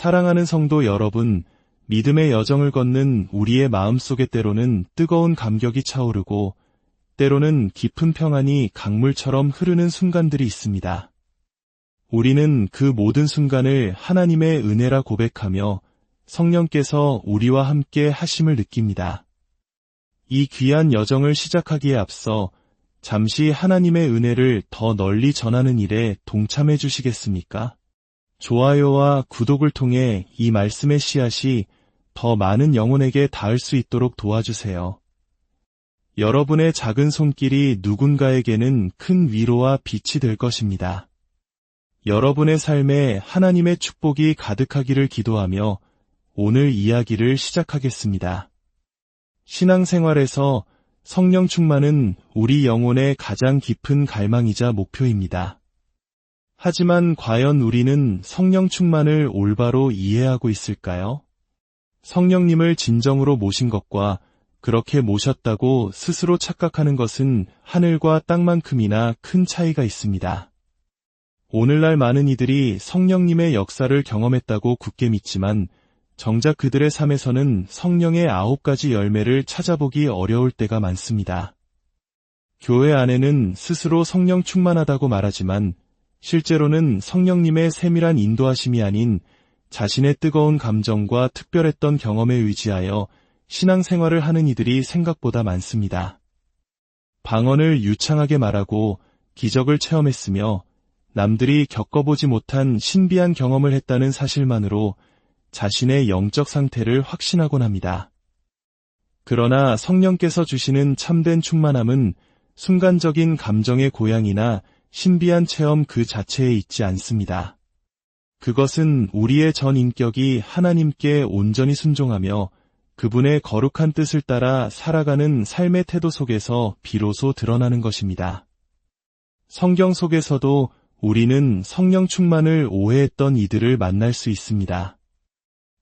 사랑하는 성도 여러분, 믿음의 여정을 걷는 우리의 마음속에 때로는 뜨거운 감격이 차오르고 때로는 깊은 평안이 강물처럼 흐르는 순간들이 있습니다. 우리는 그 모든 순간을 하나님의 은혜라 고백하며 성령께서 우리와 함께 하심을 느낍니다. 이 귀한 여정을 시작하기에 앞서 잠시 하나님의 은혜를 더 널리 전하는 일에 동참해 주시겠습니까? 좋아요와 구독을 통해 이 말씀의 씨앗이 더 많은 영혼에게 닿을 수 있도록 도와주세요. 여러분의 작은 손길이 누군가에게는 큰 위로와 빛이 될 것입니다. 여러분의 삶에 하나님의 축복이 가득하기를 기도하며 오늘 이야기를 시작하겠습니다. 신앙생활에서 성령 충만은 우리 영혼의 가장 깊은 갈망이자 목표입니다. 하지만 과연 우리는 성령 충만을 올바로 이해하고 있을까요? 성령님을 진정으로 모신 것과 그렇게 모셨다고 스스로 착각하는 것은 하늘과 땅만큼이나 큰 차이가 있습니다. 오늘날 많은 이들이 성령님의 역사를 경험했다고 굳게 믿지만 정작 그들의 삶에서는 성령의 9가지 열매를 찾아보기 어려울 때가 많습니다. 교회 안에는 스스로 성령 충만하다고 말하지만 실제로는 성령님의 세밀한 인도하심이 아닌 자신의 뜨거운 감정과 특별했던 경험에 의지하여 신앙생활을 하는 이들이 생각보다 많습니다. 방언을 유창하게 말하고 기적을 체험했으며 남들이 겪어보지 못한 신비한 경험을 했다는 사실만으로 자신의 영적 상태를 확신하곤 합니다. 그러나 성령께서 주시는 참된 충만함은 순간적인 감정의 고양이나 신비한 체험 그 자체에 있지 않습니다. 그것은 우리의 전 인격이 하나님께 온전히 순종하며 그분의 거룩한 뜻을 따라 살아가는 삶의 태도 속에서 비로소 드러나는 것입니다. 성경 속에서도 우리는 성령 충만을 오해했던 이들을 만날 수 있습니다.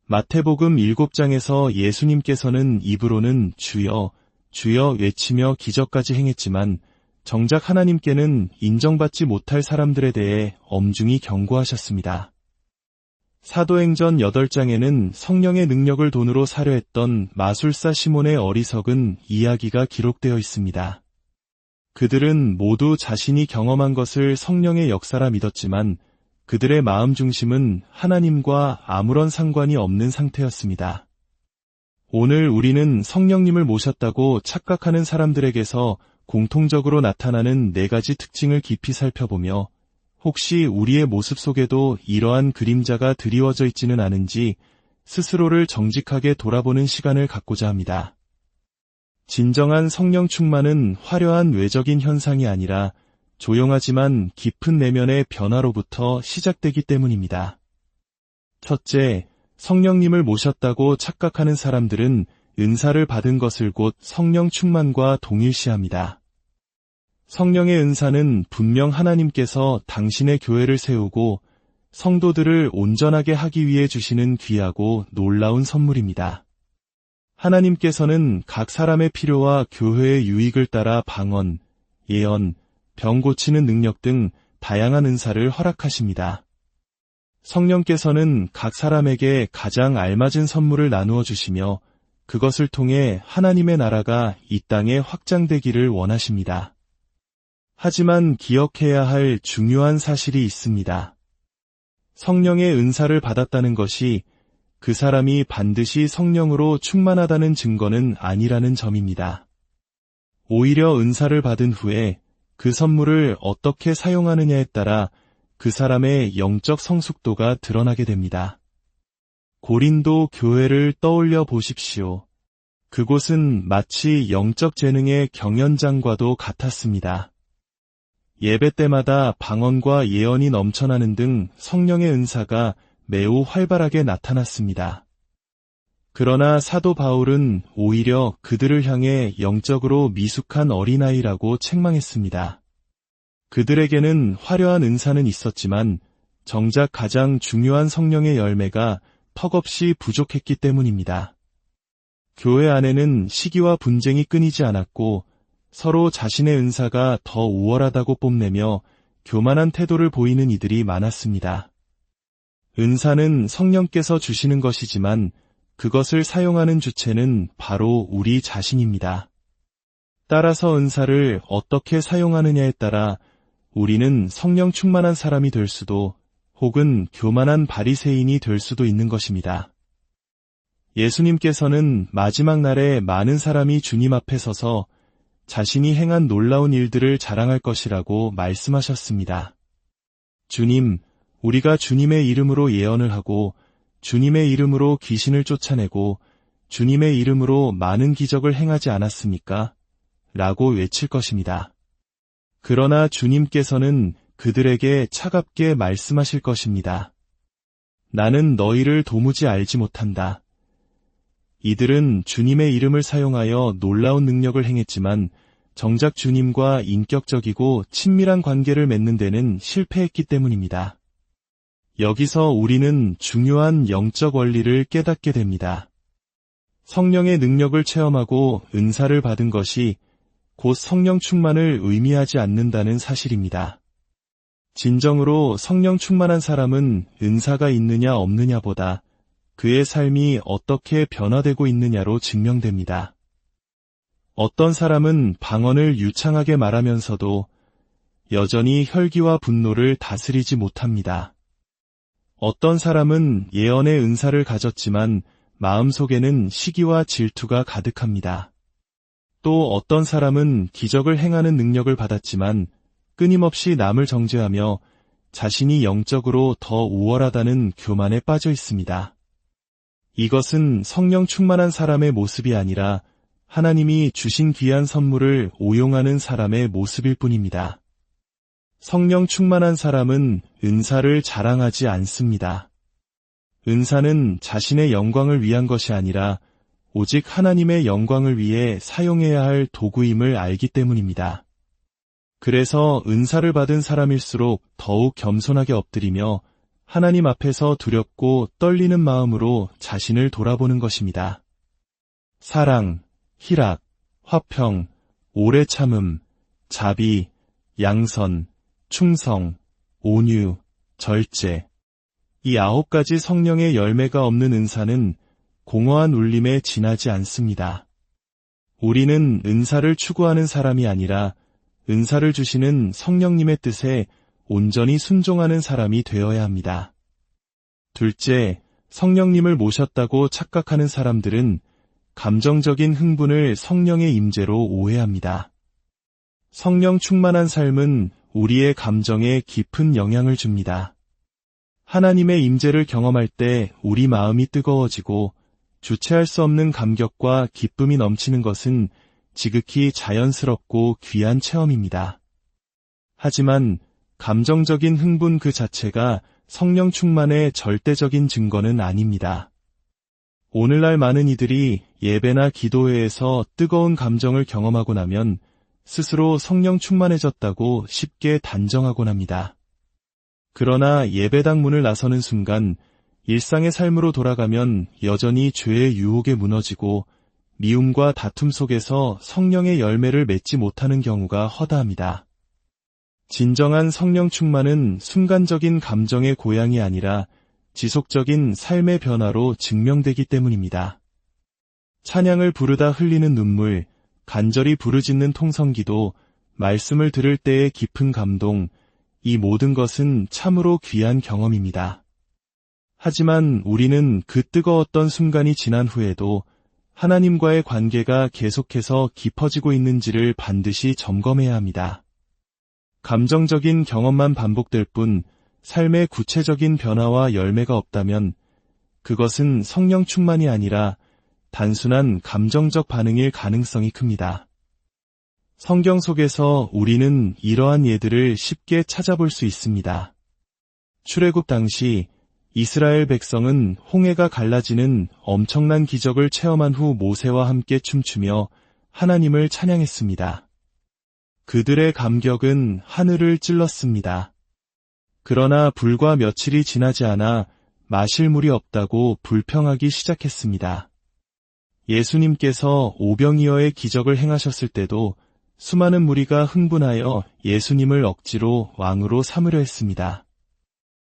마태복음 7장에서 예수님께서는 입으로는 주여, 주여 외치며 기적까지 행했지만 정작 하나님께는 인정받지 못할 사람들에 대해 엄중히 경고하셨습니다. 사도행전 8장에는 성령의 능력을 돈으로 사려 했던 마술사 시몬의 어리석은 이야기가 기록되어 있습니다. 그들은 모두 자신이 경험한 것을 성령의 역사라 믿었지만 그들의 마음 중심은 하나님과 아무런 상관이 없는 상태였습니다. 오늘 우리는 성령님을 모셨다고 착각하는 사람들에게서 공통적으로 나타나는 4가지 특징을 깊이 살펴보며 혹시 우리의 모습 속에도 이러한 그림자가 드리워져 있지는 않은지 스스로를 정직하게 돌아보는 시간을 갖고자 합니다. 진정한 성령 충만은 화려한 외적인 현상이 아니라 조용하지만 깊은 내면의 변화로부터 시작되기 때문입니다. 첫째, 성령님을 모셨다고 착각하는 사람들은 은사를 받은 것을 곧 성령 충만과 동일시합니다. 성령의 은사는 분명 하나님께서 당신의 교회를 세우고 성도들을 온전하게 하기 위해 주시는 귀하고 놀라운 선물입니다. 하나님께서는 각 사람의 필요와 교회의 유익을 따라 방언, 예언, 병 고치는 능력 등 다양한 은사를 허락하십니다. 성령께서는 각 사람에게 가장 알맞은 선물을 나누어 주시며 그것을 통해 하나님의 나라가 이 땅에 확장되기를 원하십니다. 하지만 기억해야 할 중요한 사실이 있습니다. 성령의 은사를 받았다는 것이 그 사람이 반드시 성령으로 충만하다는 증거는 아니라는 점입니다. 오히려 은사를 받은 후에 그 선물을 어떻게 사용하느냐에 따라 그 사람의 영적 성숙도가 드러나게 됩니다. 고린도 교회를 떠올려 보십시오. 그곳은 마치 영적 재능의 경연장과도 같았습니다. 예배 때마다 방언과 예언이 넘쳐나는 등 성령의 은사가 매우 활발하게 나타났습니다. 그러나 사도 바울은 오히려 그들을 향해 영적으로 미숙한 어린아이라고 책망했습니다. 그들에게는 화려한 은사는 있었지만 정작 가장 중요한 성령의 열매가 턱없이 부족했기 때문입니다. 교회 안에는 시기와 분쟁이 끊이지 않았고 서로 자신의 은사가 더 우월하다고 뽐내며 교만한 태도를 보이는 이들이 많았습니다. 은사는 성령께서 주시는 것이지만 그것을 사용하는 주체는 바로 우리 자신입니다. 따라서 은사를 어떻게 사용하느냐에 따라 우리는 성령 충만한 사람이 될 수도 혹은 교만한 바리새인이 될 수도 있는 것입니다. 예수님께서는 마지막 날에 많은 사람이 주님 앞에 서서 자신이 행한 놀라운 일들을 자랑할 것이라고 말씀하셨습니다. 주님, 우리가 주님의 이름으로 예언을 하고 주님의 이름으로 귀신을 쫓아내고 주님의 이름으로 많은 기적을 행하지 않았습니까? 라고 외칠 것입니다. 그러나 주님께서는 그들에게 차갑게 말씀하실 것입니다. 나는 너희를 도무지 알지 못한다. 이들은 주님의 이름을 사용하여 놀라운 능력을 행했지만 정작 주님과 인격적이고 친밀한 관계를 맺는 데는 실패했기 때문입니다. 여기서 우리는 중요한 영적 원리를 깨닫게 됩니다. 성령의 능력을 체험하고 은사를 받은 것이 곧 성령 충만을 의미하지 않는다는 사실입니다. 진정으로 성령 충만한 사람은 은사가 있느냐 없느냐보다 그의 삶이 어떻게 변화되고 있느냐로 증명됩니다. 어떤 사람은 방언을 유창하게 말하면서도 여전히 혈기와 분노를 다스리지 못합니다. 어떤 사람은 예언의 은사를 가졌지만 마음속에는 시기와 질투가 가득합니다. 또 어떤 사람은 기적을 행하는 능력을 받았지만 끊임없이 남을 정죄하며 자신이 영적으로 더 우월하다는 교만에 빠져 있습니다. 이것은 성령 충만한 사람의 모습이 아니라 하나님이 주신 귀한 선물을 오용하는 사람의 모습일 뿐입니다. 성령 충만한 사람은 은사를 자랑하지 않습니다. 은사는 자신의 영광을 위한 것이 아니라 오직 하나님의 영광을 위해 사용해야 할 도구임을 알기 때문입니다. 그래서 은사를 받은 사람일수록 더욱 겸손하게 엎드리며 하나님 앞에서 두렵고 떨리는 마음으로 자신을 돌아보는 것입니다. 사랑, 희락, 화평, 오래 참음, 자비, 양선, 충성, 온유, 절제. 이 9가지 성령의 열매가 없는 은사는 공허한 울림에 지나지 않습니다. 우리는 은사를 추구하는 사람이 아니라 은사를 주시는 성령님의 뜻에 온전히 순종하는 사람이 되어야 합니다. 둘째, 성령님을 모셨다고 착각하는 사람들은 감정적인 흥분을 성령의 임재로 오해합니다. 성령 충만한 삶은 우리의 감정에 깊은 영향을 줍니다. 하나님의 임재를 경험할 때 우리 마음이 뜨거워지고 주체할 수 없는 감격과 기쁨이 넘치는 것은 지극히 자연스럽고 귀한 체험입니다. 하지만 감정적인 흥분 그 자체가 성령 충만의 절대적인 증거는 아닙니다. 오늘날 많은 이들이 예배나 기도회에서 뜨거운 감정을 경험하고 나면 스스로 성령 충만해졌다고 쉽게 단정하곤 합니다. 그러나 예배당 문을 나서는 순간 일상의 삶으로 돌아가면 여전히 죄의 유혹에 무너지고 미움과 다툼 속에서 성령의 열매를 맺지 못하는 경우가 허다합니다. 진정한 성령 충만은 순간적인 감정의 고양이 아니라 지속적인 삶의 변화로 증명되기 때문입니다. 찬양을 부르다 흘리는 눈물, 간절히 부르짖는 통성기도, 말씀을 들을 때의 깊은 감동, 이 모든 것은 참으로 귀한 경험입니다. 하지만 우리는 그 뜨거웠던 순간이 지난 후에도 하나님과의 관계가 계속해서 깊어지고 있는지를 반드시 점검해야 합니다. 감정적인 경험만 반복될 뿐 삶의 구체적인 변화와 열매가 없다면 그것은 성령 충만이 아니라 단순한 감정적 반응일 가능성이 큽니다. 성경 속에서 우리는 이러한 예들을 쉽게 찾아볼 수 있습니다. 출애굽 당시 이스라엘 백성은 홍해가 갈라지는 엄청난 기적을 체험한 후 모세와 함께 춤추며 하나님을 찬양했습니다. 그들의 감격은 하늘을 찔렀습니다. 그러나 불과 며칠이 지나지 않아 마실 물이 없다고 불평하기 시작했습니다. 예수님께서 오병이어의 기적을 행하셨을 때도 수많은 무리가 흥분하여 예수님을 억지로 왕으로 삼으려 했습니다.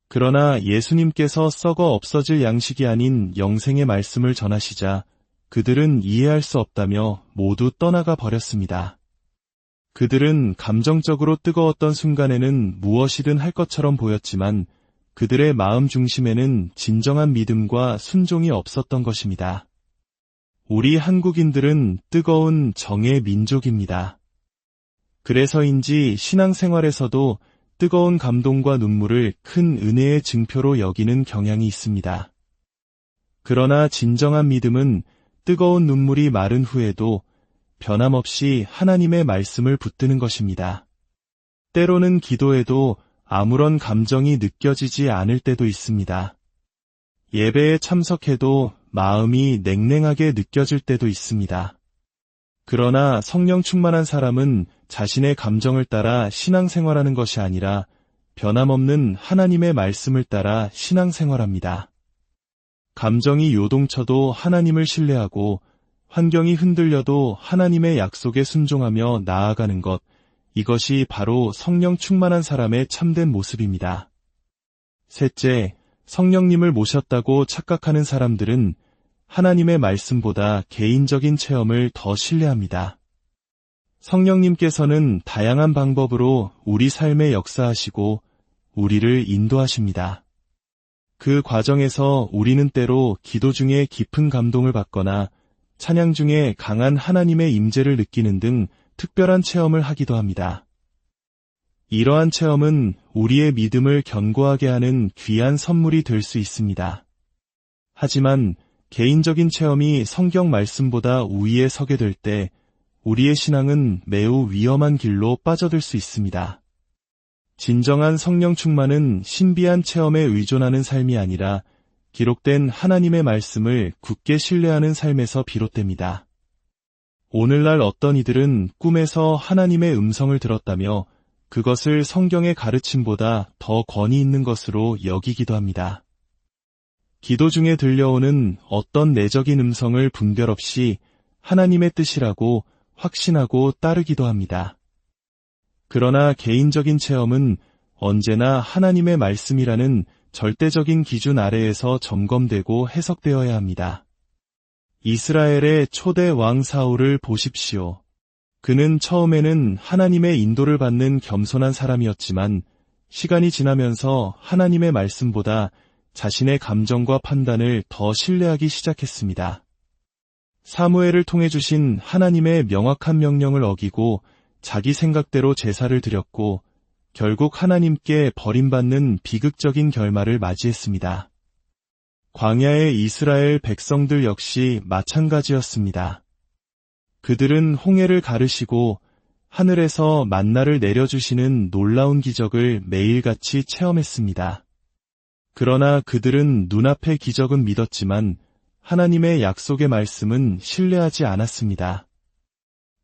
그러나 예수님께서 썩어 없어질 양식이 아닌 영생의 말씀을 전하시자 그들은 이해할 수 없다며 모두 떠나가 버렸습니다. 그들은 감정적으로 뜨거웠던 순간에는 무엇이든 할 것처럼 보였지만 그들의 마음 중심에는 진정한 믿음과 순종이 없었던 것입니다. 우리 한국인들은 뜨거운 정의 민족입니다. 그래서인지 신앙생활에서도 뜨거운 감동과 눈물을 큰 은혜의 증표로 여기는 경향이 있습니다. 그러나 진정한 믿음은 뜨거운 눈물이 마른 후에도 변함없이 하나님의 말씀을 붙드는 것입니다. 때로는 기도에도 아무런 감정이 느껴지지 않을 때도 있습니다. 예배에 참석해도 마음이 냉랭하게 느껴질 때도 있습니다. 그러나 성령 충만한 사람은 자신의 감정을 따라 신앙생활하는 것이 아니라 변함없는 하나님의 말씀을 따라 신앙생활합니다. 감정이 요동쳐도 하나님을 신뢰하고 환경이 흔들려도 하나님의 약속에 순종하며 나아가는 것, 이것이 바로 성령 충만한 사람의 참된 모습입니다. 셋째, 성령님을 모셨다고 착각하는 사람들은 하나님의 말씀보다 개인적인 체험을 더 신뢰합니다. 성령님께서는 다양한 방법으로 우리 삶에 역사하시고 우리를 인도하십니다. 그 과정에서 우리는 때로 기도 중에 깊은 감동을 받거나 찬양 중에 강한 하나님의 임재를 느끼는 등 특별한 체험을 하기도 합니다. 이러한 체험은 우리의 믿음을 견고하게 하는 귀한 선물이 될 수 있습니다. 하지만 개인적인 체험이 성경 말씀보다 우위에 서게 될 때 우리의 신앙은 매우 위험한 길로 빠져들 수 있습니다. 진정한 성령 충만은 신비한 체험에 의존하는 삶이 아니라 기록된 하나님의 말씀을 굳게 신뢰하는 삶에서 비롯됩니다. 오늘날 어떤 이들은 꿈에서 하나님의 음성을 들었다며 그것을 성경의 가르침보다 더 권위 있는 것으로 여기기도 합니다. 기도 중에 들려오는 어떤 내적인 음성을 분별 없이 하나님의 뜻이라고 확신하고 따르기도 합니다. 그러나 개인적인 체험은 언제나 하나님의 말씀이라는 절대적인 기준 아래에서 점검되고 해석되어야 합니다. 이스라엘의 초대 왕 사울을 보십시오. 그는 처음에는 하나님의 인도를 받는 겸손한 사람이었지만 시간이 지나면서 하나님의 말씀보다 자신의 감정과 판단을 더 신뢰하기 시작했습니다. 사무엘을 통해 주신 하나님의 명확한 명령을 어기고 자기 생각대로 제사를 드렸고 결국 하나님께 버림받는 비극적인 결말을 맞이했습니다. 광야의 이스라엘 백성들 역시 마찬가지였습니다. 그들은 홍해를 가르시고 하늘에서 만나를 내려주시는 놀라운 기적을 매일같이 체험했습니다. 그러나 그들은 눈앞의 기적은 믿었지만 하나님의 약속의 말씀은 신뢰하지 않았습니다.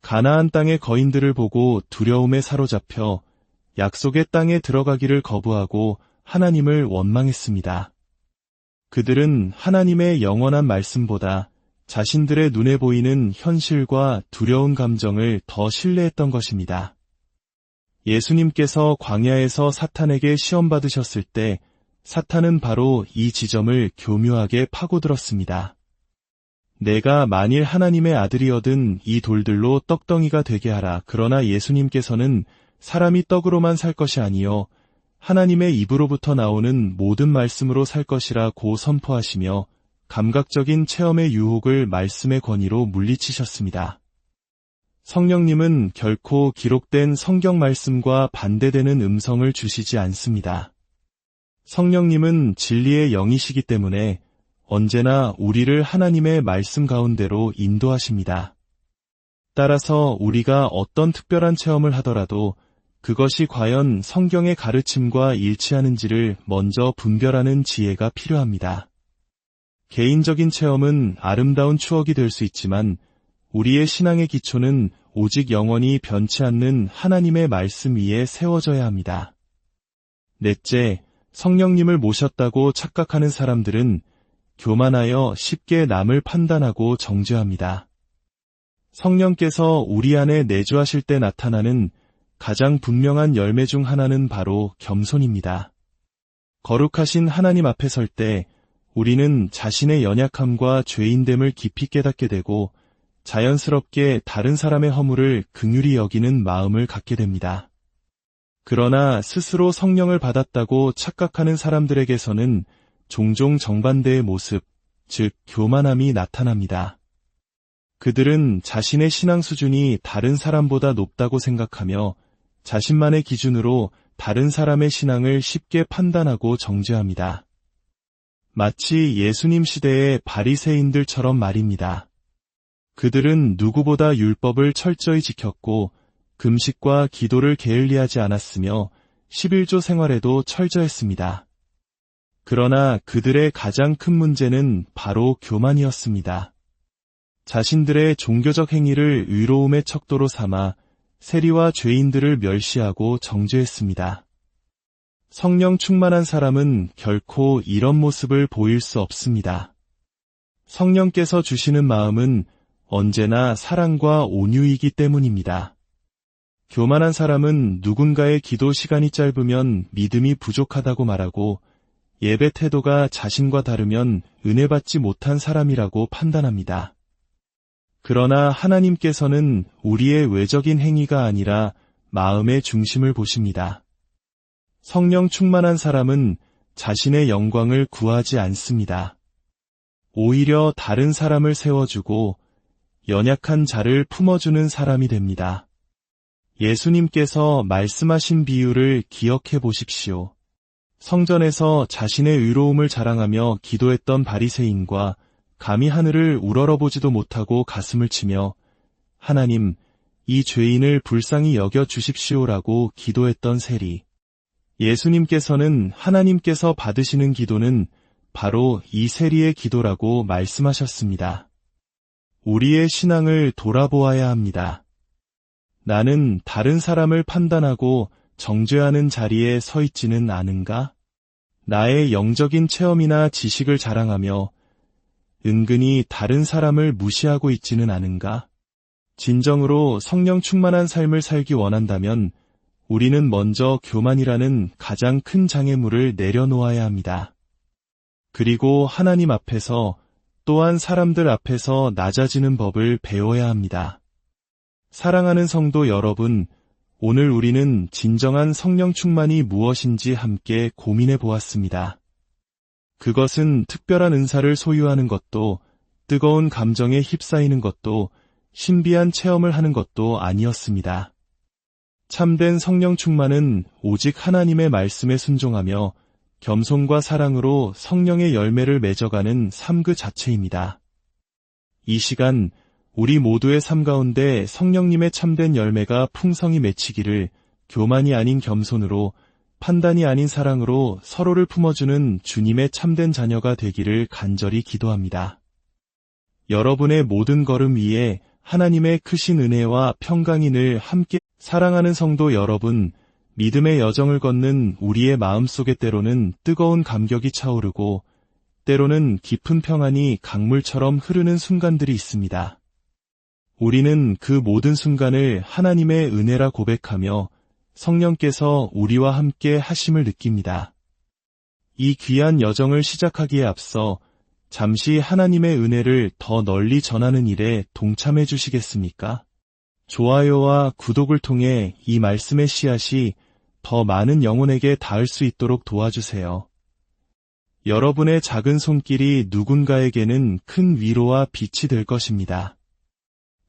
가나안 땅의 거인들을 보고 두려움에 사로잡혀 약속의 땅에 들어가기를 거부하고 하나님을 원망했습니다. 그들은 하나님의 영원한 말씀보다 자신들의 눈에 보이는 현실과 두려운 감정을 더 신뢰했던 것입니다. 예수님께서 광야에서 사탄에게 시험받으셨을 때 사탄은 바로 이 지점을 교묘하게 파고들었습니다. 내가 만일 하나님의 아들이어든 이 돌들로 떡덩이가 되게 하라. 그러나 예수님께서는 사람이 떡으로만 살 것이 아니요 하나님의 입으로부터 나오는 모든 말씀으로 살 것이라고 선포하시며 감각적인 체험의 유혹을 말씀의 권위로 물리치셨습니다. 성령님은 결코 기록된 성경 말씀과 반대되는 음성을 주시지 않습니다. 성령님은 진리의 영이시기 때문에 언제나 우리를 하나님의 말씀 가운데로 인도하십니다. 따라서 우리가 어떤 특별한 체험을 하더라도 그것이 과연 성경의 가르침과 일치하는지를 먼저 분별하는 지혜가 필요합니다. 개인적인 체험은 아름다운 추억이 될 수 있지만 우리의 신앙의 기초는 오직 영원히 변치 않는 하나님의 말씀 위에 세워져야 합니다. 넷째, 성령님을 모셨다고 착각하는 사람들은 교만하여 쉽게 남을 판단하고 정죄합니다. 성령께서 우리 안에 내주하실 때 나타나는 가장 분명한 열매 중 하나는 바로 겸손입니다. 거룩하신 하나님 앞에 설 때 우리는 자신의 연약함과 죄인됨을 깊이 깨닫게 되고 자연스럽게 다른 사람의 허물을 긍휼히 여기는 마음을 갖게 됩니다. 그러나 스스로 성령을 받았다고 착각하는 사람들에게서는 종종 정반대의 모습, 즉 교만함이 나타납니다. 그들은 자신의 신앙 수준이 다른 사람보다 높다고 생각하며 자신만의 기준으로 다른 사람의 신앙을 쉽게 판단하고 정죄합니다. 마치 예수님 시대의 바리새인들처럼 말입니다. 그들은 누구보다 율법을 철저히 지켰고 금식과 기도를 게을리하지 않았으며 11조 생활에도 철저했습니다. 그러나 그들의 가장 큰 문제는 바로 교만이었습니다. 자신들의 종교적 행위를 의로움의 척도로 삼아 세리와 죄인들을 멸시하고 정죄했습니다. 성령 충만한 사람은 결코 이런 모습을 보일 수 없습니다. 성령께서 주시는 마음은 언제나 사랑과 온유이기 때문입니다. 교만한 사람은 누군가의 기도 시간이 짧으면 믿음이 부족하다고 말하고 예배 태도가 자신과 다르면 은혜 받지 못한 사람이라고 판단합니다. 그러나 하나님께서는 우리의 외적인 행위가 아니라 마음의 중심을 보십니다. 성령 충만한 사람은 자신의 영광을 구하지 않습니다. 오히려 다른 사람을 세워주고 연약한 자를 품어주는 사람이 됩니다. 예수님께서 말씀하신 비유를 기억해 보십시오. 성전에서 자신의 의로움을 자랑하며 기도했던 바리새인과 감히 하늘을 우러러보지도 못하고 가슴을 치며 하나님, 이 죄인을 불쌍히 여겨 주십시오라고 기도했던 세리. 예수님께서는 하나님께서 받으시는 기도는 바로 이 세리의 기도라고 말씀하셨습니다. 우리의 신앙을 돌아보아야 합니다. 나는 다른 사람을 판단하고 정죄하는 자리에 서 있지는 않은가? 나의 영적인 체험이나 지식을 자랑하며 은근히 다른 사람을 무시하고 있지는 않은가? 진정으로 성령 충만한 삶을 살기 원한다면 우리는 먼저 교만이라는 가장 큰 장애물을 내려놓아야 합니다. 그리고 하나님 앞에서 또한 사람들 앞에서 낮아지는 법을 배워야 합니다. 사랑하는 성도 여러분, 오늘 우리는 진정한 성령 충만이 무엇인지 함께 고민해 보았습니다. 그것은 특별한 은사를 소유하는 것도, 뜨거운 감정에 휩싸이는 것도, 신비한 체험을 하는 것도 아니었습니다. 참된 성령 충만은 오직 하나님의 말씀에 순종하며 겸손과 사랑으로 성령의 열매를 맺어가는 삶 그 자체입니다. 이 시간 우리 모두의 삶 가운데 성령님의 참된 열매가 풍성히 맺히기를 교만이 아닌 겸손으로 판단이 아닌 사랑으로 서로를 품어주는 주님의 참된 자녀가 되기를 간절히 기도합니다. 여러분의 모든 걸음 위에 하나님의 크신 은혜와 평강이 늘 함께 사랑하는 성도 여러분, 믿음의 여정을 걷는 우리의 마음속에 때로는 뜨거운 감격이 차오르고 때로는 깊은 평안이 강물처럼 흐르는 순간들이 있습니다. 우리는 그 모든 순간을 하나님의 은혜라 고백하며 성령께서 우리와 함께 하심을 느낍니다. 이 귀한 여정을 시작하기에 앞서 잠시 하나님의 은혜를 더 널리 전하는 일에 동참해 주시겠습니까? 좋아요와 구독을 통해 이 말씀의 씨앗이 더 많은 영혼에게 닿을 수 있도록 도와주세요. 여러분의 작은 손길이 누군가에게는 큰 위로와 빛이 될 것입니다.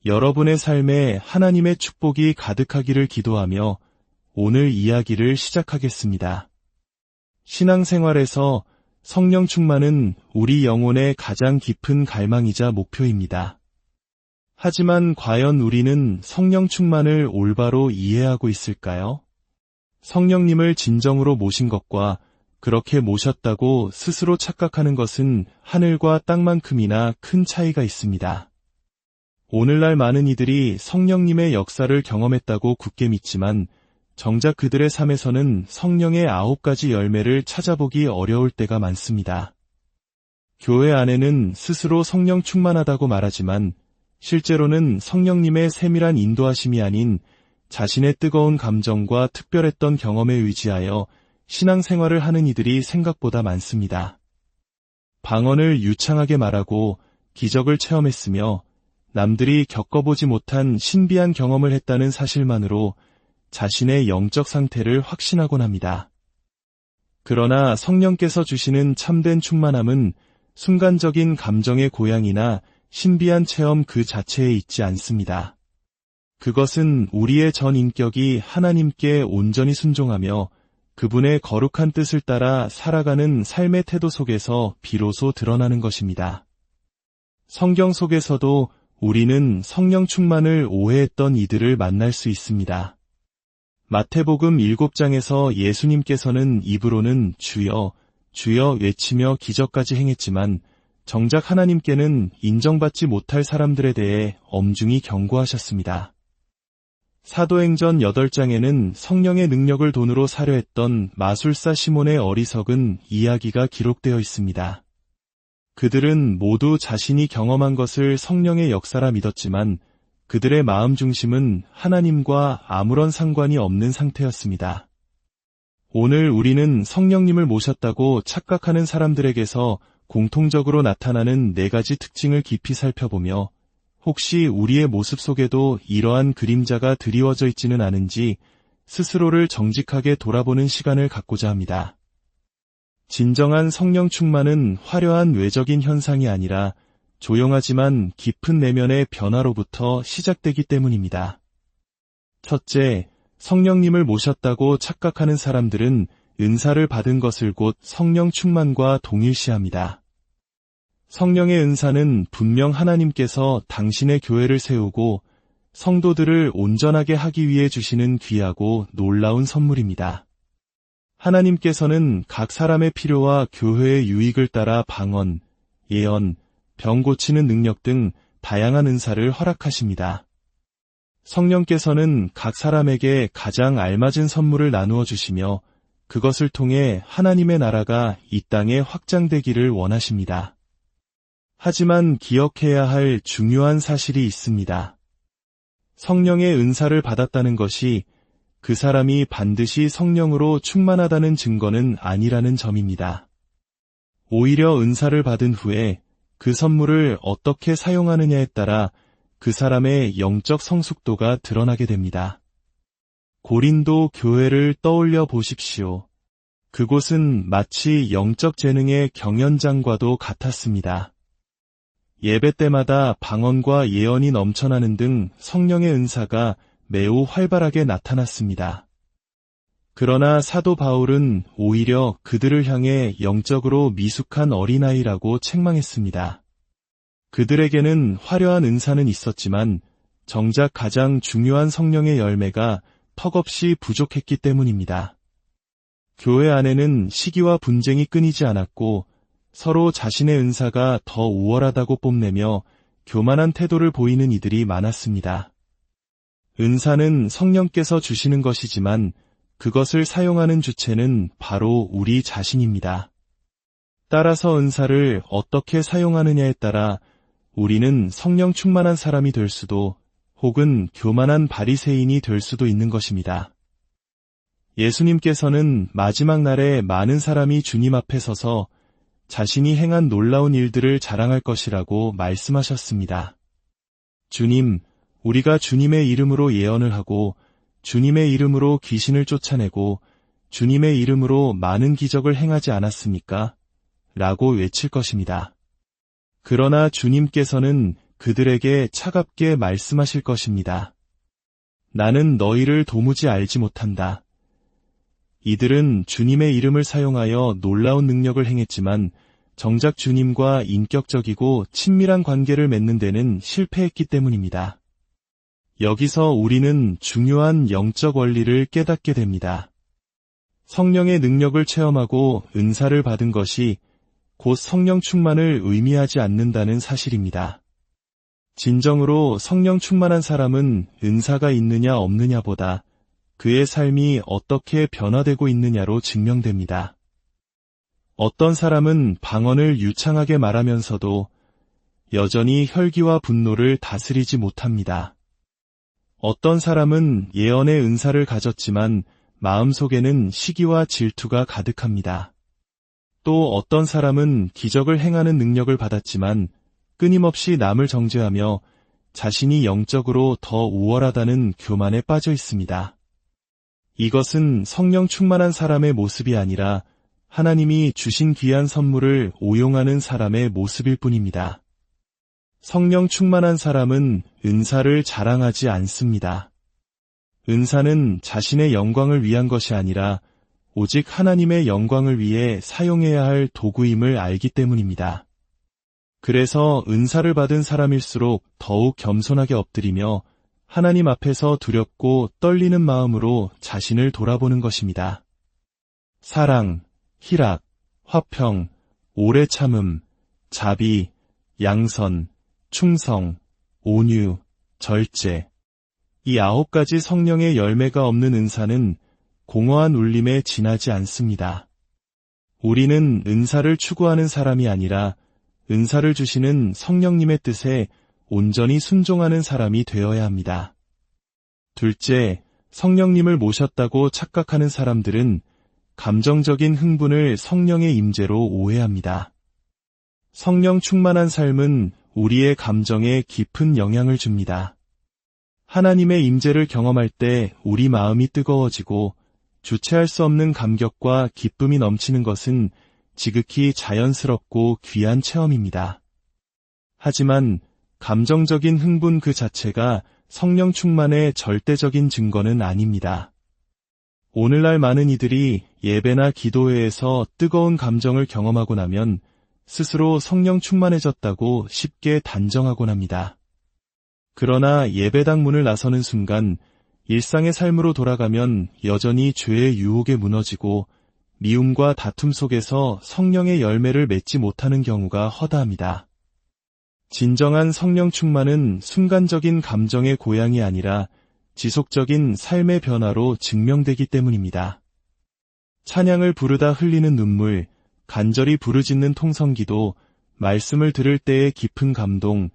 여러분의 삶에 하나님의 축복이 가득하기를 기도하며 오늘 이야기를 시작하겠습니다. 신앙생활에서 성령 충만은 우리 영혼의 가장 깊은 갈망이자 목표입니다. 하지만 과연 우리는 성령 충만을 올바로 이해하고 있을까요? 성령님을 진정으로 모신 것과 그렇게 모셨다고 스스로 착각하는 것은 하늘과 땅만큼이나 큰 차이가 있습니다. 오늘날 많은 이들이 성령님의 역사를 경험했다고 굳게 믿지만 정작 그들의 삶에서는 성령의 9가지 열매를 찾아보기 어려울 때가 많습니다. 교회 안에는 스스로 성령 충만하다고 말하지만 실제로는 성령님의 세밀한 인도하심이 아닌 자신의 뜨거운 감정과 특별했던 경험에 의지하여 신앙생활을 하는 이들이 생각보다 많습니다. 방언을 유창하게 말하고 기적을 체험했으며 남들이 겪어보지 못한 신비한 경험을 했다는 사실만으로 자신의 영적 상태를 확신하곤 합니다. 그러나 성령께서 주시는 참된 충만함은 순간적인 감정의 고양이나 신비한 체험 그 자체에 있지 않습니다. 그것은 우리의 전 인격이 하나님께 온전히 순종하며 그분의 거룩한 뜻을 따라 살아가는 삶의 태도 속에서 비로소 드러나는 것입니다. 성경 속에서도 우리는 성령 충만을 오해했던 이들을 만날 수 있습니다. 마태복음 7장에서 예수님께서는 입으로는 주여, 주여 외치며 기적까지 행했지만 정작 하나님께는 인정받지 못할 사람들에 대해 엄중히 경고하셨습니다. 사도행전 8장에는 성령의 능력을 돈으로 사려 했던 마술사 시몬의 어리석은 이야기가 기록되어 있습니다. 그들은 모두 자신이 경험한 것을 성령의 역사라 믿었지만 그들의 마음 중심은 하나님과 아무런 상관이 없는 상태였습니다. 오늘 우리는 성령님을 모셨다고 착각하는 사람들에게서 공통적으로 나타나는 4가지 특징을 깊이 살펴보며 혹시 우리의 모습 속에도 이러한 그림자가 드리워져 있지는 않은지 스스로를 정직하게 돌아보는 시간을 갖고자 합니다. 진정한 성령 충만은 화려한 외적인 현상이 아니라 조용하지만 깊은 내면의 변화로부터 시작되기 때문입니다. 첫째, 성령님을 모셨다고 착각하는 사람들은 은사를 받은 것을 곧 성령 충만과 동일시합니다. 성령의 은사는 분명 하나님께서 당신의 교회를 세우고 성도들을 온전하게 하기 위해 주시는 귀하고 놀라운 선물입니다. 하나님께서는 각 사람의 필요와 교회의 유익을 따라 방언, 예언, 병 고치는 능력 등 다양한 은사를 허락하십니다. 성령께서는 각 사람에게 가장 알맞은 선물을 나누어 주시며 그것을 통해 하나님의 나라가 이 땅에 확장되기를 원하십니다. 하지만 기억해야 할 중요한 사실이 있습니다. 성령의 은사를 받았다는 것이 그 사람이 반드시 성령으로 충만하다는 증거는 아니라는 점입니다. 오히려 은사를 받은 후에 그 선물을 어떻게 사용하느냐에 따라 그 사람의 영적 성숙도가 드러나게 됩니다. 고린도 교회를 떠올려 보십시오. 그곳은 마치 영적 재능의 경연장과도 같았습니다. 예배 때마다 방언과 예언이 넘쳐나는 등 성령의 은사가 매우 활발하게 나타났습니다. 그러나 사도 바울은 오히려 그들을 향해 영적으로 미숙한 어린아이라고 책망했습니다. 그들에게는 화려한 은사는 있었지만 정작 가장 중요한 성령의 열매가 턱없이 부족했기 때문입니다. 교회 안에는 시기와 분쟁이 끊이지 않았고 서로 자신의 은사가 더 우월하다고 뽐내며 교만한 태도를 보이는 이들이 많았습니다. 은사는 성령께서 주시는 것이지만 그것을 사용하는 주체는 바로 우리 자신입니다. 따라서 은사를 어떻게 사용하느냐에 따라 우리는 성령 충만한 사람이 될 수도 혹은 교만한 바리새인이 될 수도 있는 것입니다. 예수님께서는 마지막 날에 많은 사람이 주님 앞에 서서 자신이 행한 놀라운 일들을 자랑할 것이라고 말씀하셨습니다. 주님, 우리가 주님의 이름으로 예언을 하고 주님의 이름으로 귀신을 쫓아내고 주님의 이름으로 많은 기적을 행하지 않았습니까? 라고 외칠 것입니다. 그러나 주님께서는 그들에게 차갑게 말씀하실 것입니다. 나는 너희를 도무지 알지 못한다. 이들은 주님의 이름을 사용하여 놀라운 능력을 행했지만 정작 주님과 인격적이고 친밀한 관계를 맺는 데는 실패했기 때문입니다. 여기서 우리는 중요한 영적 원리를 깨닫게 됩니다. 성령의 능력을 체험하고 은사를 받은 것이 곧 성령 충만을 의미하지 않는다는 사실입니다. 진정으로 성령 충만한 사람은 은사가 있느냐 없느냐보다 그의 삶이 어떻게 변화되고 있느냐로 증명됩니다. 어떤 사람은 방언을 유창하게 말하면서도 여전히 혈기와 분노를 다스리지 못합니다. 어떤 사람은 예언의 은사를 가졌지만 마음속에는 시기와 질투가 가득합니다. 또 어떤 사람은 기적을 행하는 능력을 받았지만 끊임없이 남을 정죄하며 자신이 영적으로 더 우월하다는 교만에 빠져 있습니다. 이것은 성령 충만한 사람의 모습이 아니라 하나님이 주신 귀한 선물을 오용하는 사람의 모습일 뿐입니다. 성령 충만한 사람은 은사를 자랑하지 않습니다. 은사는 자신의 영광을 위한 것이 아니라 오직 하나님의 영광을 위해 사용해야 할 도구임을 알기 때문입니다. 그래서 은사를 받은 사람일수록 더욱 겸손하게 엎드리며 하나님 앞에서 두렵고 떨리는 마음으로 자신을 돌아보는 것입니다. 사랑, 희락, 화평, 오래 참음, 자비, 양선, 충성, 온유, 절제. 이 9가지 성령의 열매가 없는 은사는 공허한 울림에 지나지 않습니다. 우리는 은사를 추구하는 사람이 아니라 은사를 주시는 성령님의 뜻에 온전히 순종하는 사람이 되어야 합니다. 둘째, 성령님을 모셨다고 착각하는 사람들은 감정적인 흥분을 성령의 임재로 오해합니다. 성령 충만한 삶은 우리의 감정에 깊은 영향을 줍니다. 하나님의 임재를 경험할 때 우리 마음이 뜨거워지고 주체할 수 없는 감격과 기쁨이 넘치는 것은 지극히 자연스럽고 귀한 체험입니다. 하지만 감정적인 흥분 그 자체가 성령 충만의 절대적인 증거는 아닙니다. 오늘날 많은 이들이 예배나 기도회에서 뜨거운 감정을 경험하고 나면 스스로 성령 충만해졌다고 쉽게 단정하곤 합니다. 그러나 예배당 문을 나서는 순간 일상의 삶으로 돌아가면 여전히 죄의 유혹에 무너지고 미움과 다툼 속에서 성령의 열매를 맺지 못하는 경우가 허다합니다. 진정한 성령 충만은 순간적인 감정의 고양이 아니라 지속적인 삶의 변화로 증명되기 때문입니다. 찬양을 부르다 흘리는 눈물, 간절히 부르짖는 통성기도, 말씀을 들을 때의 깊은 감동,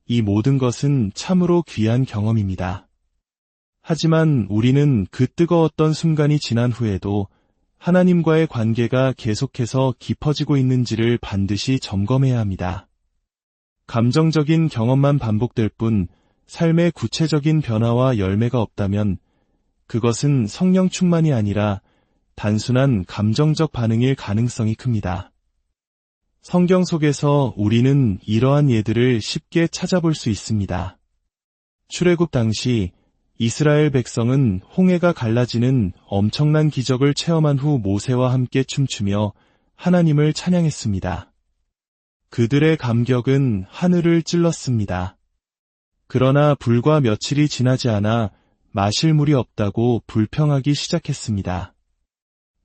이 모든 것은 참으로 귀한 경험입니다. 하지만 우리는 그 뜨거웠던 순간이 지난 후에도 하나님과의 관계가 계속해서 깊어지고 있는지를 반드시 점검해야 합니다. 감정적인 경험만 반복될 뿐 삶의 구체적인 변화와 열매가 없다면 그것은 성령 충만이 아니라 단순한 감정적 반응일 가능성이 큽니다. 성경 속에서 우리는 이러한 예들을 쉽게 찾아볼 수 있습니다. 출애굽 당시 이스라엘 백성은 홍해가 갈라지는 엄청난 기적을 체험한 후 모세와 함께 춤추며 하나님을 찬양했습니다. 그들의 감격은 하늘을 찔렀습니다. 그러나 불과 며칠이 지나지 않아 마실 물이 없다고 불평하기 시작했습니다.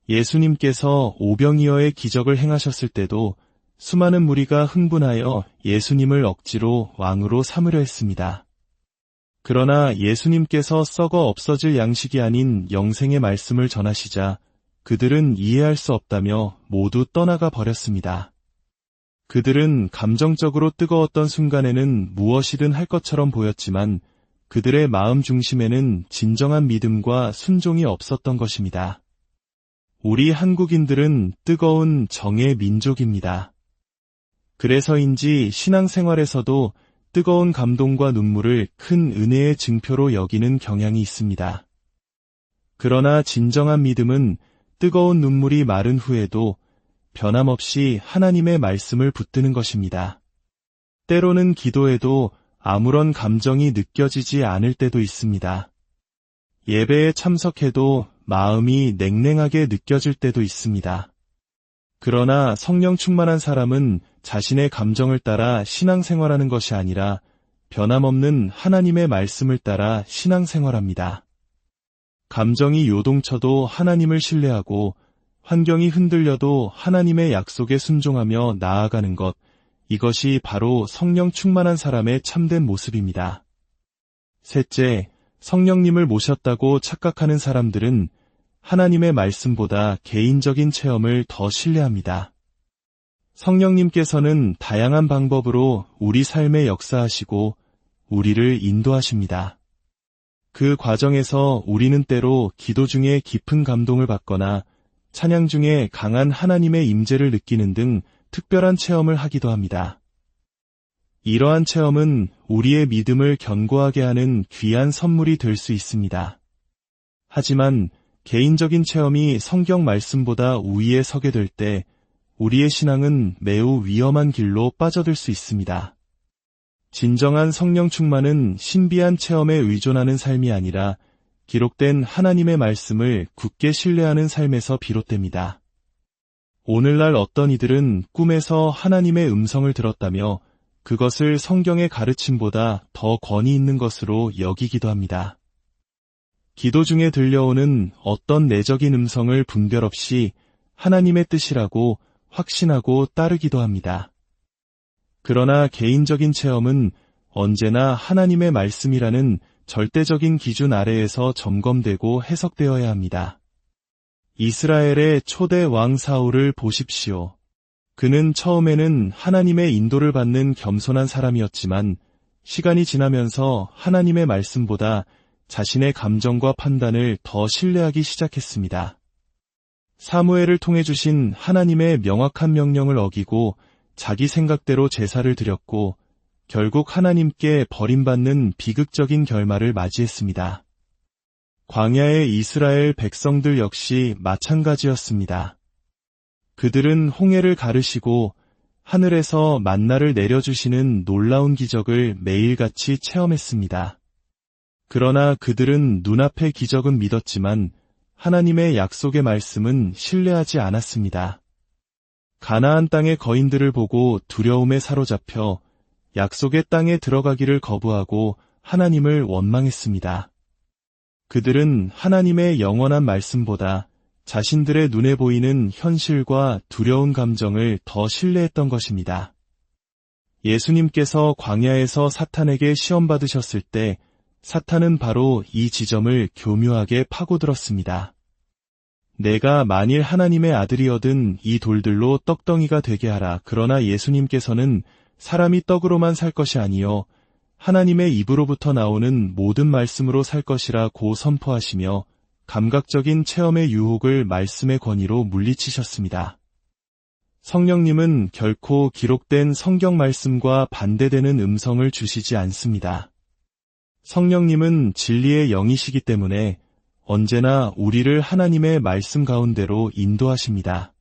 예수님께서 오병이어의 기적을 행하셨을 때도 수많은 무리가 흥분하여 예수님을 억지로 왕으로 삼으려 했습니다. 그러나 예수님께서 썩어 없어질 양식이 아닌 영생의 말씀을 전하시자 그들은 이해할 수 없다며 모두 떠나가 버렸습니다. 그들은 감정적으로 뜨거웠던 순간에는 무엇이든 할 것처럼 보였지만 그들의 마음 중심에는 진정한 믿음과 순종이 없었던 것입니다. 우리 한국인들은 뜨거운 정의 민족입니다. 그래서인지 신앙생활에서도 뜨거운 감동과 눈물을 큰 은혜의 증표로 여기는 경향이 있습니다. 그러나 진정한 믿음은 뜨거운 눈물이 마른 후에도 변함없이 하나님의 말씀을 붙드는 것입니다. 때로는 기도에도 아무런 감정이 느껴지지 않을 때도 있습니다. 예배에 참석해도 마음이 냉랭하게 느껴질 때도 있습니다. 그러나 성령 충만한 사람은 자신의 감정을 따라 신앙생활하는 것이 아니라 변함없는 하나님의 말씀을 따라 신앙생활합니다. 감정이 요동쳐도 하나님을 신뢰하고 환경이 흔들려도 하나님의 약속에 순종하며 나아가는 것, 이것이 바로 성령 충만한 사람의 참된 모습입니다. 셋째, 성령님을 모셨다고 착각하는 사람들은 하나님의 말씀보다 개인적인 체험을 더 신뢰합니다. 성령님께서는 다양한 방법으로 우리 삶에 역사하시고 우리를 인도하십니다. 그 과정에서 우리는 때로 기도 중에 깊은 감동을 받거나 찬양 중에 강한 하나님의 임재를 느끼는 등 특별한 체험을 하기도 합니다. 이러한 체험은 우리의 믿음을 견고하게 하는 귀한 선물이 될 수 있습니다. 하지만 개인적인 체험이 성경 말씀보다 우위에 서게 될 때 우리의 신앙은 매우 위험한 길로 빠져들 수 있습니다. 진정한 성령 충만은 신비한 체험에 의존하는 삶이 아니라 기록된 하나님의 말씀을 굳게 신뢰하는 삶에서 비롯됩니다. 오늘날 어떤 이들은 꿈에서 하나님의 음성을 들었다며 그것을 성경의 가르침보다 더 권위 있는 것으로 여기기도 합니다. 기도 중에 들려오는 어떤 내적인 음성을 분별 없이 하나님의 뜻이라고 확신하고 따르기도 합니다. 그러나 개인적인 체험은 언제나 하나님의 말씀이라는 절대적인 기준 아래에서 점검되고 해석되어야 합니다. 이스라엘의 초대 왕 사울을 보십시오. 그는 처음에는 하나님의 인도를 받는 겸손한 사람이었지만 시간이 지나면서 하나님의 말씀보다 자신의 감정과 판단을 더 신뢰하기 시작했습니다. 사무엘을 통해 주신 하나님의 명확한 명령을 어기고 자기 생각대로 제사를 드렸고 결국 하나님께 버림받는 비극적인 결말을 맞이했습니다. 광야의 이스라엘 백성들 역시 마찬가지였습니다. 그들은 홍해를 가르시고 하늘에서 만나를 내려주시는 놀라운 기적을 매일같이 체험했습니다. 그러나 그들은 눈앞의 기적은 믿었지만 하나님의 약속의 말씀은 신뢰하지 않았습니다. 가나안 땅의 거인들을 보고 두려움에 사로잡혀 약속의 땅에 들어가기를 거부하고 하나님을 원망했습니다. 그들은 하나님의 영원한 말씀보다 자신들의 눈에 보이는 현실과 두려운 감정을 더 신뢰했던 것입니다. 예수님께서 광야에서 사탄에게 시험받으셨을 때 사탄은 바로 이 지점을 교묘하게 파고들었습니다. 내가 만일 하나님의 아들이어든 이 돌들로 떡덩이가 되게 하라. 그러나 예수님께서는 사람이 떡으로만 살 것이 아니요 하나님의 입으로부터 나오는 모든 말씀으로 살 것이라고 선포하시며 감각적인 체험의 유혹을 말씀의 권위로 물리치셨습니다. 성령님은 결코 기록된 성경 말씀과 반대되는 음성을 주시지 않습니다. 성령님은 진리의 영이시기 때문에 언제나 우리를 하나님의 말씀 가운데로 인도하십니다.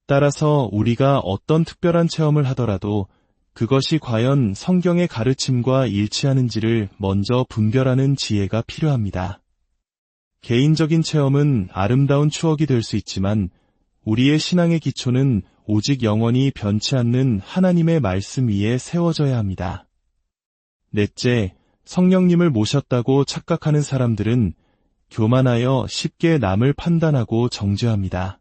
따라서 우리가 어떤 특별한 체험을 하더라도 그것이 과연 성경의 가르침과 일치하는지를 먼저 분별하는 지혜가 필요합니다. 개인적인 체험은 아름다운 추억이 될 수 있지만 우리의 신앙의 기초는 오직 영원히 변치 않는 하나님의 말씀 위에 세워져야 합니다. 넷째, 성령님을 모셨다고 착각하는 사람들은 교만하여 쉽게 남을 판단하고 정죄합니다.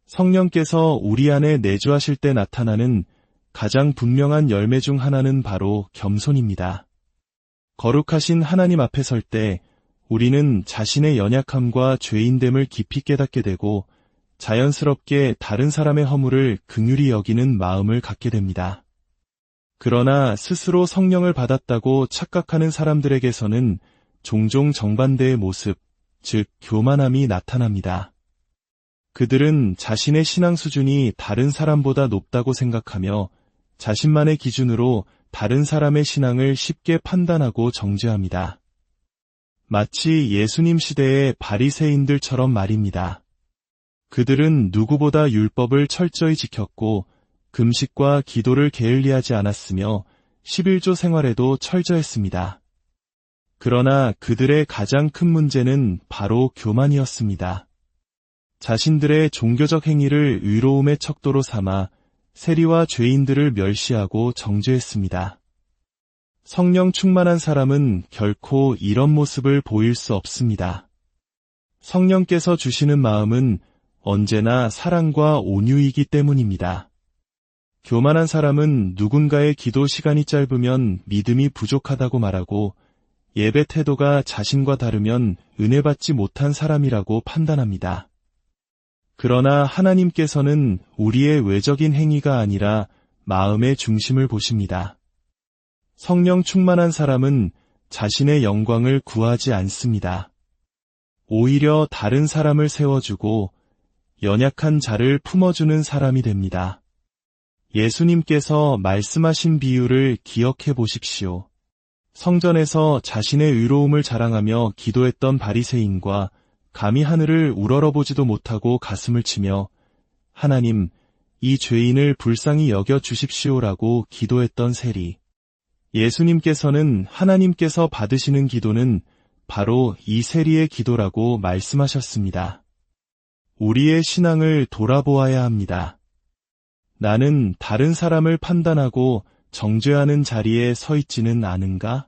성령께서 우리 안에 내주하실 때 나타나는 가장 분명한 열매 중 하나는 바로 겸손입니다. 거룩하신 하나님 앞에 설 때 우리는 자신의 연약함과 죄인됨을 깊이 깨닫게 되고 자연스럽게 다른 사람의 허물을 긍휼히 여기는 마음을 갖게 됩니다. 그러나 스스로 성령을 받았다고 착각하는 사람들에게서는 종종 정반대의 모습, 즉 교만함이 나타납니다. 그들은 자신의 신앙 수준이 다른 사람보다 높다고 생각하며 자신만의 기준으로 다른 사람의 신앙을 쉽게 판단하고 정죄합니다. 마치 예수님 시대의 바리새인들처럼 말입니다. 그들은 누구보다 율법을 철저히 지켰고 금식과 기도를 게을리하지 않았으며 11조 생활에도 철저했습니다. 그러나 그들의 가장 큰 문제는 바로 교만이었습니다. 자신들의 종교적 행위를 의로움의 척도로 삼아 세리와 죄인들을 멸시하고 정죄했습니다. 성령 충만한 사람은 결코 이런 모습을 보일 수 없습니다. 성령께서 주시는 마음은 언제나 사랑과 온유이기 때문입니다. 교만한 사람은 누군가의 기도 시간이 짧으면 믿음이 부족하다고 말하고 예배 태도가 자신과 다르면 은혜 받지 못한 사람이라고 판단합니다. 그러나 하나님께서는 우리의 외적인 행위가 아니라 마음의 중심을 보십니다. 성령 충만한 사람은 자신의 영광을 구하지 않습니다. 오히려 다른 사람을 세워주고 연약한 자를 품어주는 사람이 됩니다. 예수님께서 말씀하신 비유를 기억해 보십시오. 성전에서 자신의 의로움을 자랑하며 기도했던 바리새인과 감히 하늘을 우러러보지도 못하고 가슴을 치며 하나님, 이 죄인을 불쌍히 여겨 주십시오라고 기도했던 세리. 예수님께서는 하나님께서 받으시는 기도는 바로 이 세리의 기도라고 말씀하셨습니다. 우리의 신앙을 돌아보아야 합니다. 나는 다른 사람을 판단하고 정죄하는 자리에 서 있지는 않은가?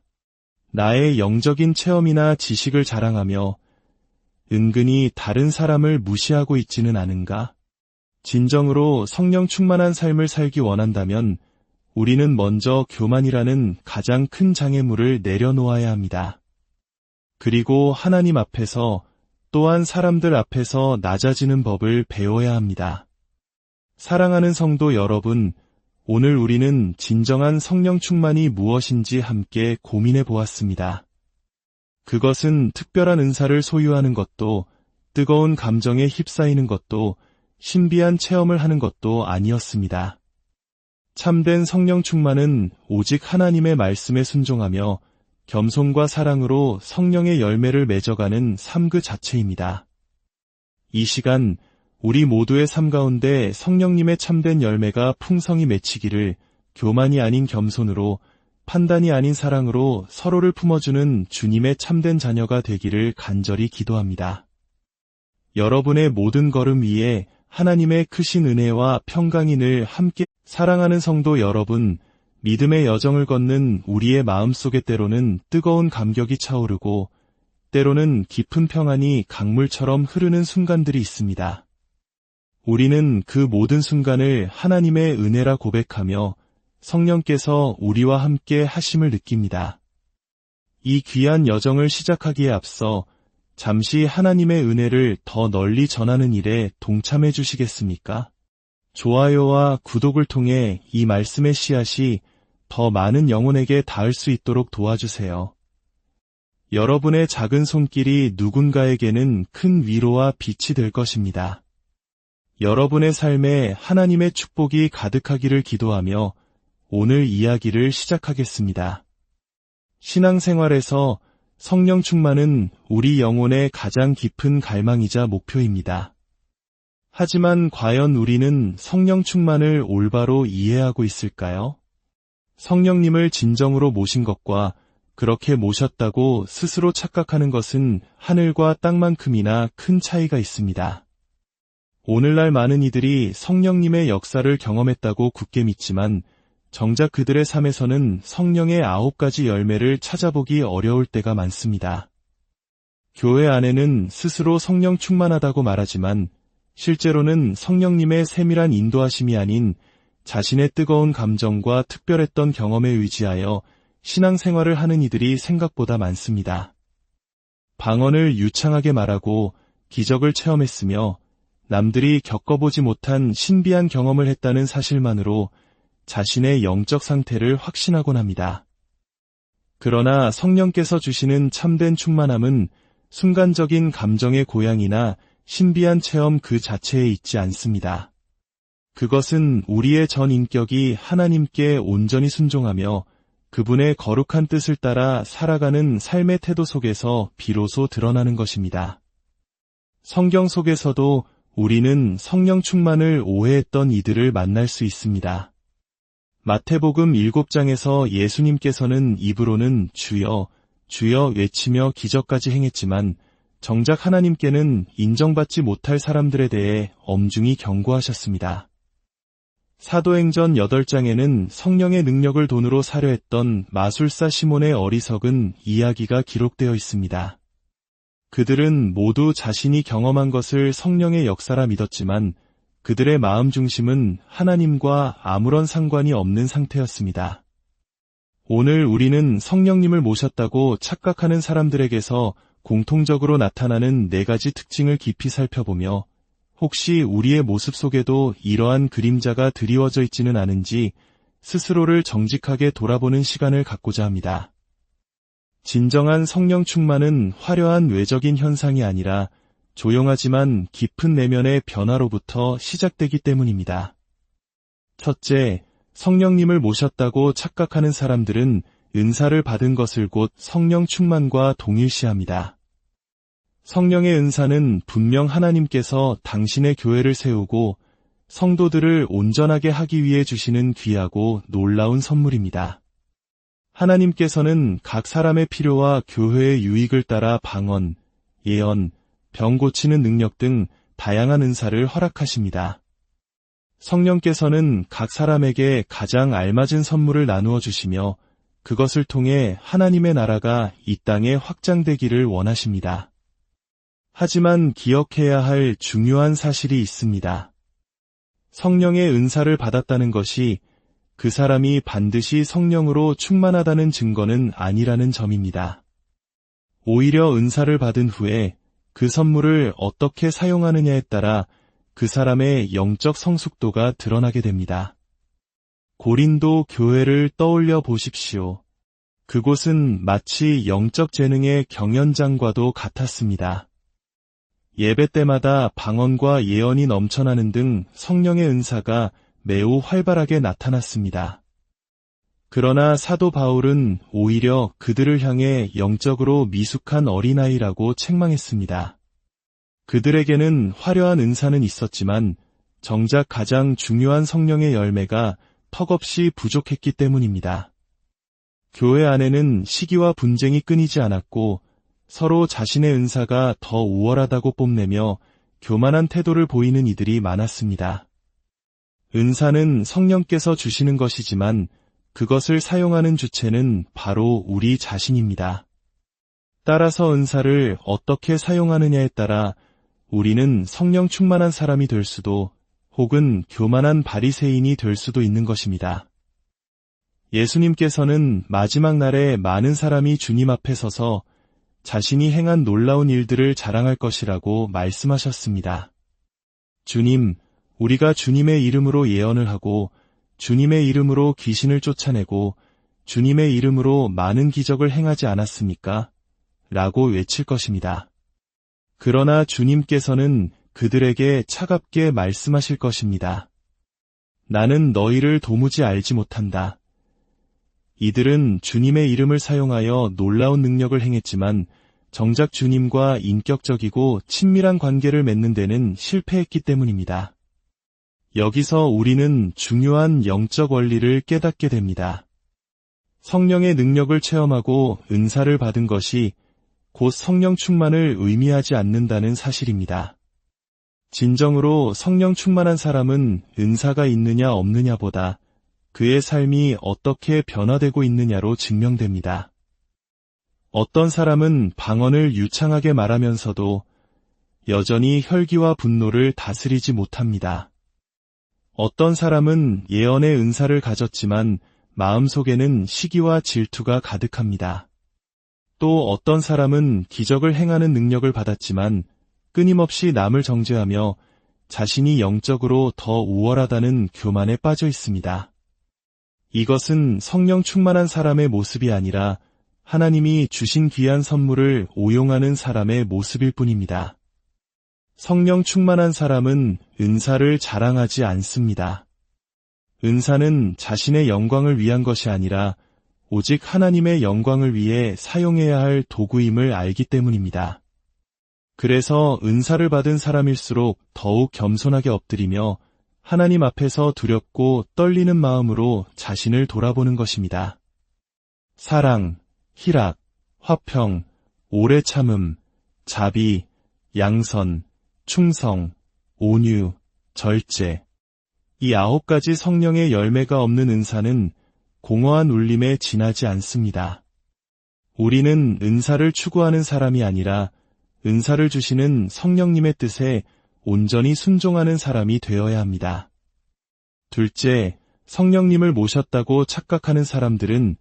나의 영적인 체험이나 지식을 자랑하며 은근히 다른 사람을 무시하고 있지는 않은가? 진정으로 성령 충만한 삶을 살기 원한다면 우리는 먼저 교만이라는 가장 큰 장애물을 내려놓아야 합니다. 그리고 하나님 앞에서 또한 사람들 앞에서 낮아지는 법을 배워야 합니다. 사랑하는 성도 여러분, 오늘 우리는 진정한 성령 충만이 무엇인지 함께 고민해 보았습니다. 그것은 특별한 은사를 소유하는 것도, 뜨거운 감정에 휩싸이는 것도, 신비한 체험을 하는 것도 아니었습니다. 참된 성령 충만은 오직 하나님의 말씀에 순종하며 겸손과 사랑으로 성령의 열매를 맺어가는 삶 그 자체입니다. 이 시간 우리 모두의 삶 가운데 성령님의 참된 열매가 풍성히 맺히기를 교만이 아닌 겸손으로, 판단이 아닌 사랑으로 서로를 품어주는 주님의 참된 자녀가 되기를 간절히 기도합니다. 여러분의 모든 걸음 위에 하나님의 크신 은혜와 평강이 늘 함께. 사랑하는 성도 여러분, 믿음의 여정을 걷는 우리의 마음속에 때로는 뜨거운 감격이 차오르고 때로는 깊은 평안이 강물처럼 흐르는 순간들이 있습니다. 우리는 그 모든 순간을 하나님의 은혜라 고백하며 성령께서 우리와 함께 하심을 느낍니다. 이 귀한 여정을 시작하기에 앞서 잠시 하나님의 은혜를 더 널리 전하는 일에 동참해 주시겠습니까? 좋아요와 구독을 통해 이 말씀의 씨앗이 더 많은 영혼에게 닿을 수 있도록 도와주세요. 여러분의 작은 손길이 누군가에게는 큰 위로와 빛이 될 것입니다. 여러분의 삶에 하나님의 축복이 가득하기를 기도하며 오늘 이야기를 시작하겠습니다. 신앙생활에서 성령 충만은 우리 영혼의 가장 깊은 갈망이자 목표입니다. 하지만 과연 우리는 성령 충만을 올바로 이해하고 있을까요? 성령님을 진정으로 모신 것과 그렇게 모셨다고 스스로 착각하는 것은 하늘과 땅만큼이나 큰 차이가 있습니다. 오늘날 많은 이들이 성령님의 역사를 경험했다고 굳게 믿지만 정작 그들의 삶에서는 성령의 9가지 열매를 찾아보기 어려울 때가 많습니다. 교회 안에는 스스로 성령 충만하다고 말하지만 실제로는 성령님의 세밀한 인도하심이 아닌 자신의 뜨거운 감정과 특별했던 경험에 의지하여 신앙생활을 하는 이들이 생각보다 많습니다. 방언을 유창하게 말하고 기적을 체험했으며 남들이 겪어보지 못한 신비한 경험을 했다는 사실만으로 자신의 영적 상태를 확신하곤 합니다. 그러나 성령께서 주시는 참된 충만함은 순간적인 감정의 고양이나 신비한 체험 그 자체에 있지 않습니다. 그것은 우리의 전 인격이 하나님께 온전히 순종하며 그분의 거룩한 뜻을 따라 살아가는 삶의 태도 속에서 비로소 드러나는 것입니다. 성경 속에서도 우리는 성령 충만을 오해했던 이들을 만날 수 있습니다. 마태복음 7장에서 예수님께서는 입으로는 주여, 주여 외치며 기적까지 행했지만 정작 하나님께는 인정받지 못할 사람들에 대해 엄중히 경고하셨습니다. 사도행전 8장에는 성령의 능력을 돈으로 사려 했던 마술사 시몬의 어리석은 이야기가 기록되어 있습니다. 그들은 모두 자신이 경험한 것을 성령의 역사라 믿었지만 그들의 마음 중심은 하나님과 아무런 상관이 없는 상태였습니다. 오늘 우리는 성령님을 모셨다고 착각하는 사람들에게서 공통적으로 나타나는 4가지 특징을 깊이 살펴보며 혹시 우리의 모습 속에도 이러한 그림자가 드리워져 있지는 않은지 스스로를 정직하게 돌아보는 시간을 갖고자 합니다. 진정한 성령 충만은 화려한 외적인 현상이 아니라 조용하지만 깊은 내면의 변화로부터 시작되기 때문입니다. 첫째, 성령님을 모셨다고 착각하는 사람들은 은사를 받은 것을 곧 성령 충만과 동일시합니다. 성령의 은사는 분명 하나님께서 당신의 교회를 세우고 성도들을 온전하게 하기 위해 주시는 귀하고 놀라운 선물입니다. 하나님께서는 각 사람의 필요와 교회의 유익을 따라 방언, 예언, 병 고치는 능력 등 다양한 은사를 허락하십니다. 성령께서는 각 사람에게 가장 알맞은 선물을 나누어 주시며 그것을 통해 하나님의 나라가 이 땅에 확장되기를 원하십니다. 하지만 기억해야 할 중요한 사실이 있습니다. 성령의 은사를 받았다는 것이 그 사람이 반드시 성령으로 충만하다는 증거는 아니라는 점입니다. 오히려 은사를 받은 후에 그 선물을 어떻게 사용하느냐에 따라 그 사람의 영적 성숙도가 드러나게 됩니다. 고린도 교회를 떠올려 보십시오. 그곳은 마치 영적 재능의 경연장과도 같았습니다. 예배 때마다 방언과 예언이 넘쳐나는 등 성령의 은사가 매우 활발하게 나타났습니다. 그러나 사도 바울은 오히려 그들을 향해 영적으로 미숙한 어린아이라고 책망했습니다. 그들에게는 화려한 은사는 있었지만 정작 가장 중요한 성령의 열매가 턱없이 부족했기 때문입니다. 교회 안에는 시기와 분쟁이 끊이지 않았고 서로 자신의 은사가 더 우월하다고 뽐내며 교만한 태도를 보이는 이들이 많았습니다. 은사는 성령께서 주시는 것이지만 그것을 사용하는 주체는 바로 우리 자신입니다. 따라서 은사를 어떻게 사용하느냐에 따라 우리는 성령 충만한 사람이 될 수도 혹은 교만한 바리새인이 될 수도 있는 것입니다. 예수님께서는 마지막 날에 많은 사람이 주님 앞에 서서 자신이 행한 놀라운 일들을 자랑할 것이라고 말씀하셨습니다. 주님, 우리가 주님의 이름으로 예언을 하고 주님의 이름으로 귀신을 쫓아내고 주님의 이름으로 많은 기적을 행하지 않았습니까? 라고 외칠 것입니다. 그러나 주님께서는 그들에게 차갑게 말씀하실 것입니다. 나는 너희를 도무지 알지 못한다. 이들은 주님의 이름을 사용하여 놀라운 능력을 행했지만 정작 주님과 인격적이고 친밀한 관계를 맺는 데는 실패했기 때문입니다. 여기서 우리는 중요한 영적 원리를 깨닫게 됩니다. 성령의 능력을 체험하고 은사를 받은 것이 곧 성령 충만을 의미하지 않는다는 사실입니다. 진정으로 성령 충만한 사람은 은사가 있느냐 없느냐보다 그의 삶이 어떻게 변화되고 있느냐로 증명됩니다. 어떤 사람은 방언을 유창하게 말하면서도 여전히 혈기와 분노를 다스리지 못합니다. 어떤 사람은 예언의 은사를 가졌지만 마음속에는 시기와 질투가 가득합니다. 또 어떤 사람은 기적을 행하는 능력을 받았지만 끊임없이 남을 정죄하며 자신이 영적으로 더 우월하다는 교만에 빠져 있습니다. 이것은 성령 충만한 사람의 모습이 아니라 하나님이 주신 귀한 선물을 오용하는 사람의 모습일 뿐입니다. 성령 충만한 사람은 은사를 자랑하지 않습니다. 은사는 자신의 영광을 위한 것이 아니라 오직 하나님의 영광을 위해 사용해야 할 도구임을 알기 때문입니다. 그래서 은사를 받은 사람일수록 더욱 겸손하게 엎드리며 하나님 앞에서 두렵고 떨리는 마음으로 자신을 돌아보는 것입니다. 사랑, 희락, 화평, 오래 참음, 자비, 양선, 충성, 온유, 절제. 이 9가지 성령의 열매가 없는 은사는 공허한 울림에 지나지 않습니다. 우리는 은사를 추구하는 사람이 아니라 은사를 주시는 성령님의 뜻에 온전히 순종하는 사람이 되어야 합니다. 둘째, 성령님을 모셨다고 착각하는 사람들은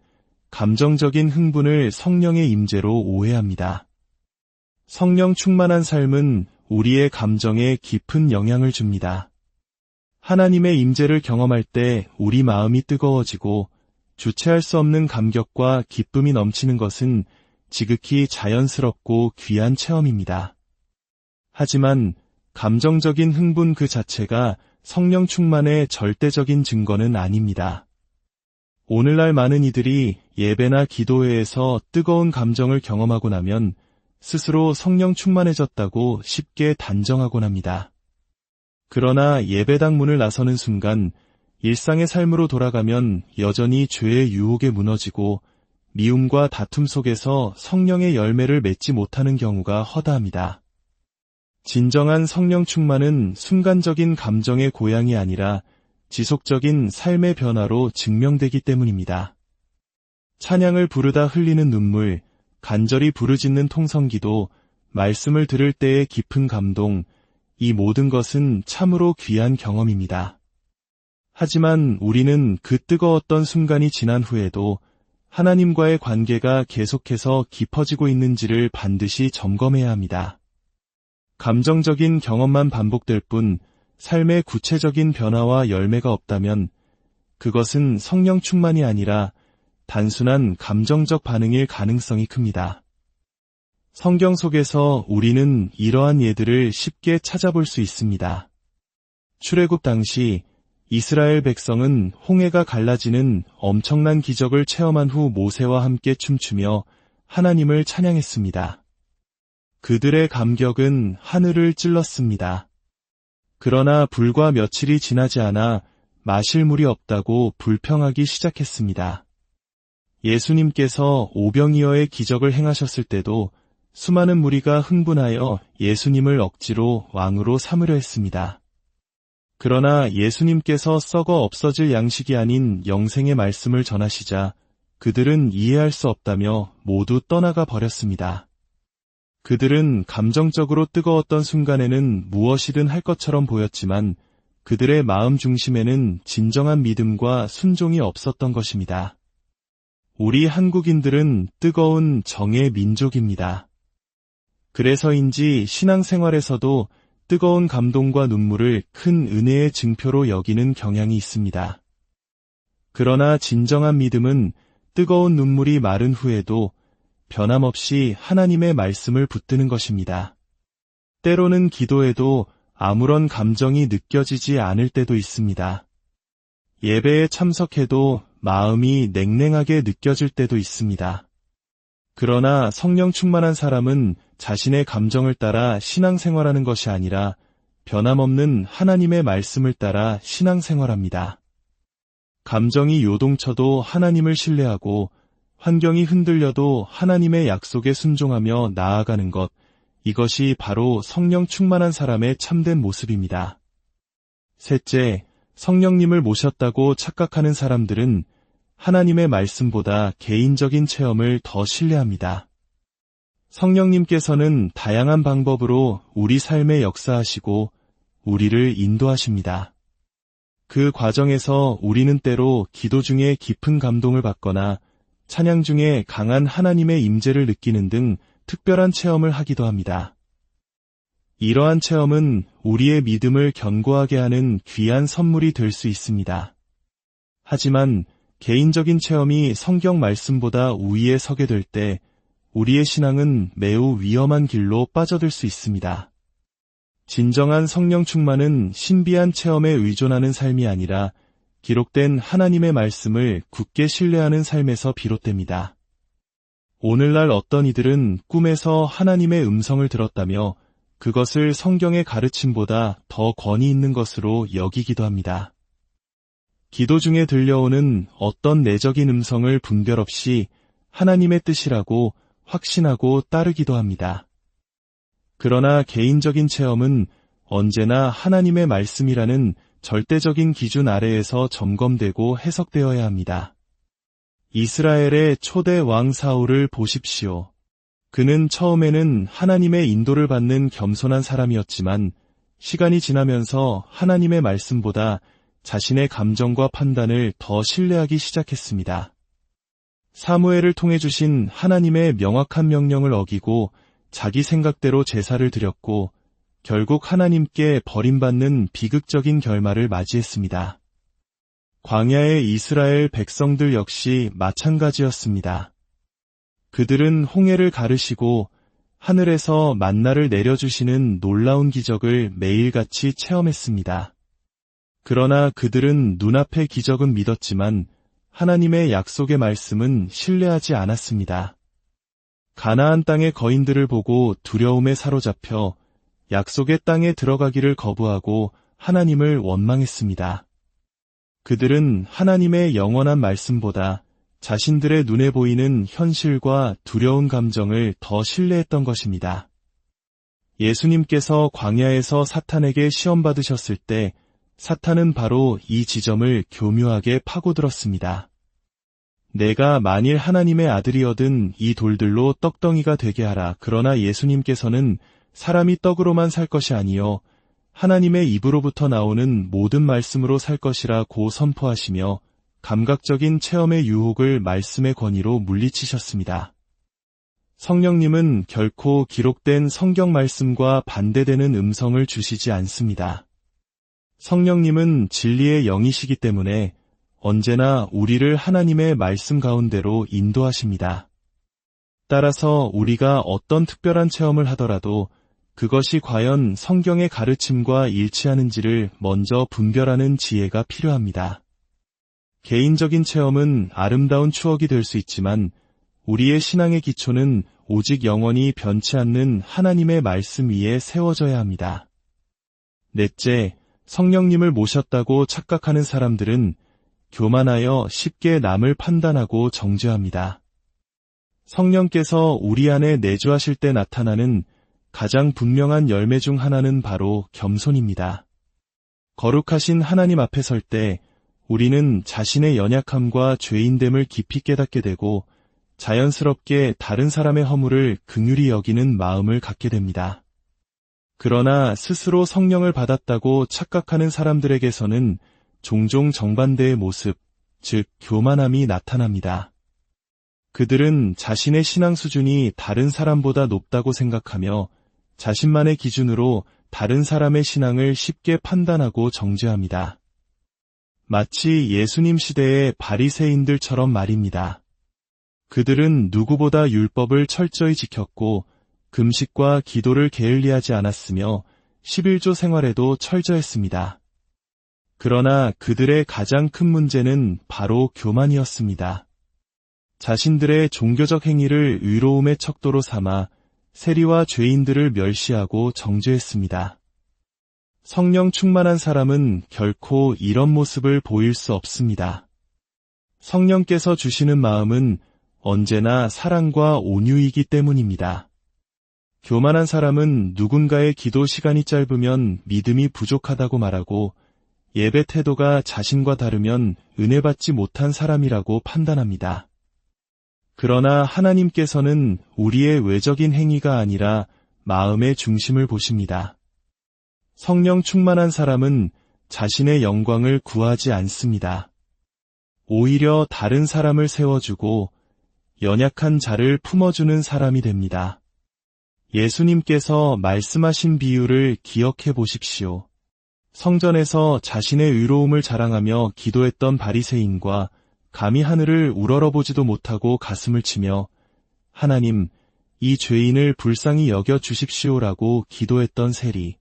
감정적인 흥분을 성령의 임재로 오해합니다. 성령 충만한 삶은 우리의 감정에 깊은 영향을 줍니다. 하나님의 임재를 경험할 때 우리 마음이 뜨거워지고 주체할 수 없는 감격과 기쁨이 넘치는 것은 지극히 자연스럽고 귀한 체험입니다. 하지만 감정적인 흥분 그 자체가 성령 충만의 절대적인 증거는 아닙니다. 오늘날 많은 이들이 예배나 기도회에서 뜨거운 감정을 경험하고 나면 스스로 성령 충만해졌다고 쉽게 단정하곤 합니다. 그러나 예배당 문을 나서는 순간 일상의 삶으로 돌아가면 여전히 죄의 유혹에 무너지고 미움과 다툼 속에서 성령의 열매를 맺지 못하는 경우가 허다합니다. 진정한 성령 충만은 순간적인 감정의 고양이 아니라 지속적인 삶의 변화로 증명되기 때문입니다. 찬양을 부르다 흘리는 눈물, 간절히 부르짖는 통성기도, 말씀을 들을 때의 깊은 감동, 이 모든 것은 참으로 귀한 경험입니다. 하지만 우리는 그 뜨거웠던 순간이 지난 후에도 하나님과의 관계가 계속해서 깊어지고 있는지를 반드시 점검해야 합니다. 감정적인 경험만 반복될 뿐 삶의 구체적인 변화와 열매가 없다면 그것은 성령 충만이 아니라 단순한 감정적 반응일 가능성이 큽니다. 성경 속에서 우리는 이러한 예들을 쉽게 찾아볼 수 있습니다. 출애굽 당시 이스라엘 백성은 홍해가 갈라지는 엄청난 기적을 체험한 후 모세와 함께 춤추며 하나님을 찬양했습니다. 그들의 감격은 하늘을 찔렀습니다. 그러나 불과 며칠이 지나지 않아 마실 물이 없다고 불평하기 시작했습니다. 예수님께서 오병이어의 기적을 행하셨을 때도 수많은 무리가 흥분하여 예수님을 억지로 왕으로 삼으려 했습니다. 그러나 예수님께서 썩어 없어질 양식이 아닌 영생의 말씀을 전하시자 그들은 이해할 수 없다며 모두 떠나가 버렸습니다. 그들은 감정적으로 뜨거웠던 순간에는 무엇이든 할 것처럼 보였지만 그들의 마음 중심에는 진정한 믿음과 순종이 없었던 것입니다. 우리 한국인들은 뜨거운 정의 민족입니다. 그래서인지 신앙생활에서도 뜨거운 감동과 눈물을 큰 은혜의 증표로 여기는 경향이 있습니다. 그러나 진정한 믿음은 뜨거운 눈물이 마른 후에도 변함없이 하나님의 말씀을 붙드는 것입니다. 때로는 기도에도 아무런 감정이 느껴지지 않을 때도 있습니다. 예배에 참석해도 마음이 냉랭하게 느껴질 때도 있습니다. 그러나 성령 충만한 사람은 자신의 감정을 따라 신앙생활하는 것이 아니라 변함없는 하나님의 말씀을 따라 신앙생활합니다. 감정이 요동쳐도 하나님을 신뢰하고 환경이 흔들려도 하나님의 약속에 순종하며 나아가는 것, 이것이 바로 성령 충만한 사람의 참된 모습입니다. 셋째, 성령님을 모셨다고 착각하는 사람들은 하나님의 말씀보다 개인적인 체험을 더 신뢰합니다. 성령님께서는 다양한 방법으로 우리 삶에 역사하시고 우리를 인도하십니다. 그 과정에서 우리는 때로 기도 중에 깊은 감동을 받거나 찬양 중에 강한 하나님의 임재를 느끼는 등 특별한 체험을 하기도 합니다. 이러한 체험은 우리의 믿음을 견고하게 하는 귀한 선물이 될 수 있습니다. 하지만 개인적인 체험이 성경 말씀보다 우위에 서게 될 때 우리의 신앙은 매우 위험한 길로 빠져들 수 있습니다. 진정한 성령 충만은 신비한 체험에 의존하는 삶이 아니라 기록된 하나님의 말씀을 굳게 신뢰하는 삶에서 비롯됩니다. 오늘날 어떤 이들은 꿈에서 하나님의 음성을 들었다며 그것을 성경의 가르침보다 더 권위 있는 것으로 여기기도 합니다. 기도 중에 들려오는 어떤 내적인 음성을 분별 없이 하나님의 뜻이라고 확신하고 따르기도 합니다. 그러나 개인적인 체험은 언제나 하나님의 말씀이라는 절대적인 기준 아래에서 점검되고 해석되어야 합니다. 이스라엘의 초대 왕 사울을 보십시오. 그는 처음에는 하나님의 인도를 받는 겸손한 사람이었지만 시간이 지나면서 하나님의 말씀보다 자신의 감정과 판단을 더 신뢰하기 시작했습니다. 사무엘을 통해 주신 하나님의 명확한 명령을 어기고 자기 생각대로 제사를 드렸고 결국 하나님께 버림받는 비극적인 결말을 맞이했습니다. 광야의 이스라엘 백성들 역시 마찬가지였습니다. 그들은 홍해를 가르시고 하늘에서 만나를 내려주시는 놀라운 기적을 매일같이 체험했습니다. 그러나 그들은 눈앞의 기적은 믿었지만 하나님의 약속의 말씀은 신뢰하지 않았습니다. 가나안 땅의 거인들을 보고 두려움에 사로잡혀 약속의 땅에 들어가기를 거부하고 하나님을 원망했습니다. 그들은 하나님의 영원한 말씀보다 자신들의 눈에 보이는 현실과 두려운 감정을 더 신뢰했던 것입니다. 예수님께서 광야에서 사탄에게 시험받으셨을 때 사탄은 바로 이 지점을 교묘하게 파고들었습니다. 내가 만일 하나님의 아들이어든 이 돌들로 떡덩이가 되게 하라. 그러나 예수님께서는 사람이 떡으로만 살 것이 아니요 하나님의 입으로부터 나오는 모든 말씀으로 살 것이라고 선포하시며 감각적인 체험의 유혹을 말씀의 권위로 물리치셨습니다. 성령님은 결코 기록된 성경 말씀과 반대되는 음성을 주시지 않습니다. 성령님은 진리의 영이시기 때문에 언제나 우리를 하나님의 말씀 가운데로 인도하십니다. 따라서 우리가 어떤 특별한 체험을 하더라도 그것이 과연 성경의 가르침과 일치하는지를 먼저 분별하는 지혜가 필요합니다. 개인적인 체험은 아름다운 추억이 될 수 있지만 우리의 신앙의 기초는 오직 영원히 변치 않는 하나님의 말씀 위에 세워져야 합니다. 넷째, 성령님을 모셨다고 착각하는 사람들은 교만하여 쉽게 남을 판단하고 정죄합니다. 성령께서 우리 안에 내주하실 때 나타나는 가장 분명한 열매 중 하나는 바로 겸손입니다. 거룩하신 하나님 앞에 설 때 우리는 자신의 연약함과 죄인됨을 깊이 깨닫게 되고 자연스럽게 다른 사람의 허물을 긍휼히 여기는 마음을 갖게 됩니다. 그러나 스스로 성령을 받았다고 착각하는 사람들에게서는 종종 정반대의 모습, 즉 교만함이 나타납니다. 그들은 자신의 신앙 수준이 다른 사람보다 높다고 생각하며 자신만의 기준으로 다른 사람의 신앙을 쉽게 판단하고 정죄합니다. 마치 예수님 시대의 바리새인들처럼 말입니다. 그들은 누구보다 율법을 철저히 지켰고 금식과 기도를 게을리하지 않았으며 11조 생활에도 철저했습니다. 그러나 그들의 가장 큰 문제는 바로 교만이었습니다. 자신들의 종교적 행위를 의로움의 척도로 삼아 세리와 죄인들을 멸시하고 정죄했습니다. 성령 충만한 사람은 결코 이런 모습을 보일 수 없습니다. 성령께서 주시는 마음은 언제나 사랑과 온유이기 때문입니다. 교만한 사람은 누군가의 기도 시간이 짧으면 믿음이 부족하다고 말하고 예배 태도가 자신과 다르면 은혜 받지 못한 사람이라고 판단합니다. 그러나 하나님께서는 우리의 외적인 행위가 아니라 마음의 중심을 보십니다. 성령 충만한 사람은 자신의 영광을 구하지 않습니다. 오히려 다른 사람을 세워주고 연약한 자를 품어주는 사람이 됩니다. 예수님께서 말씀하신 비유를 기억해 보십시오. 성전에서 자신의 의로움을 자랑하며 기도했던 바리새인과 감히 하늘을 우러러보지도 못하고 가슴을 치며 하나님, 이 죄인을 불쌍히 여겨 주십시오라고 기도했던 세리.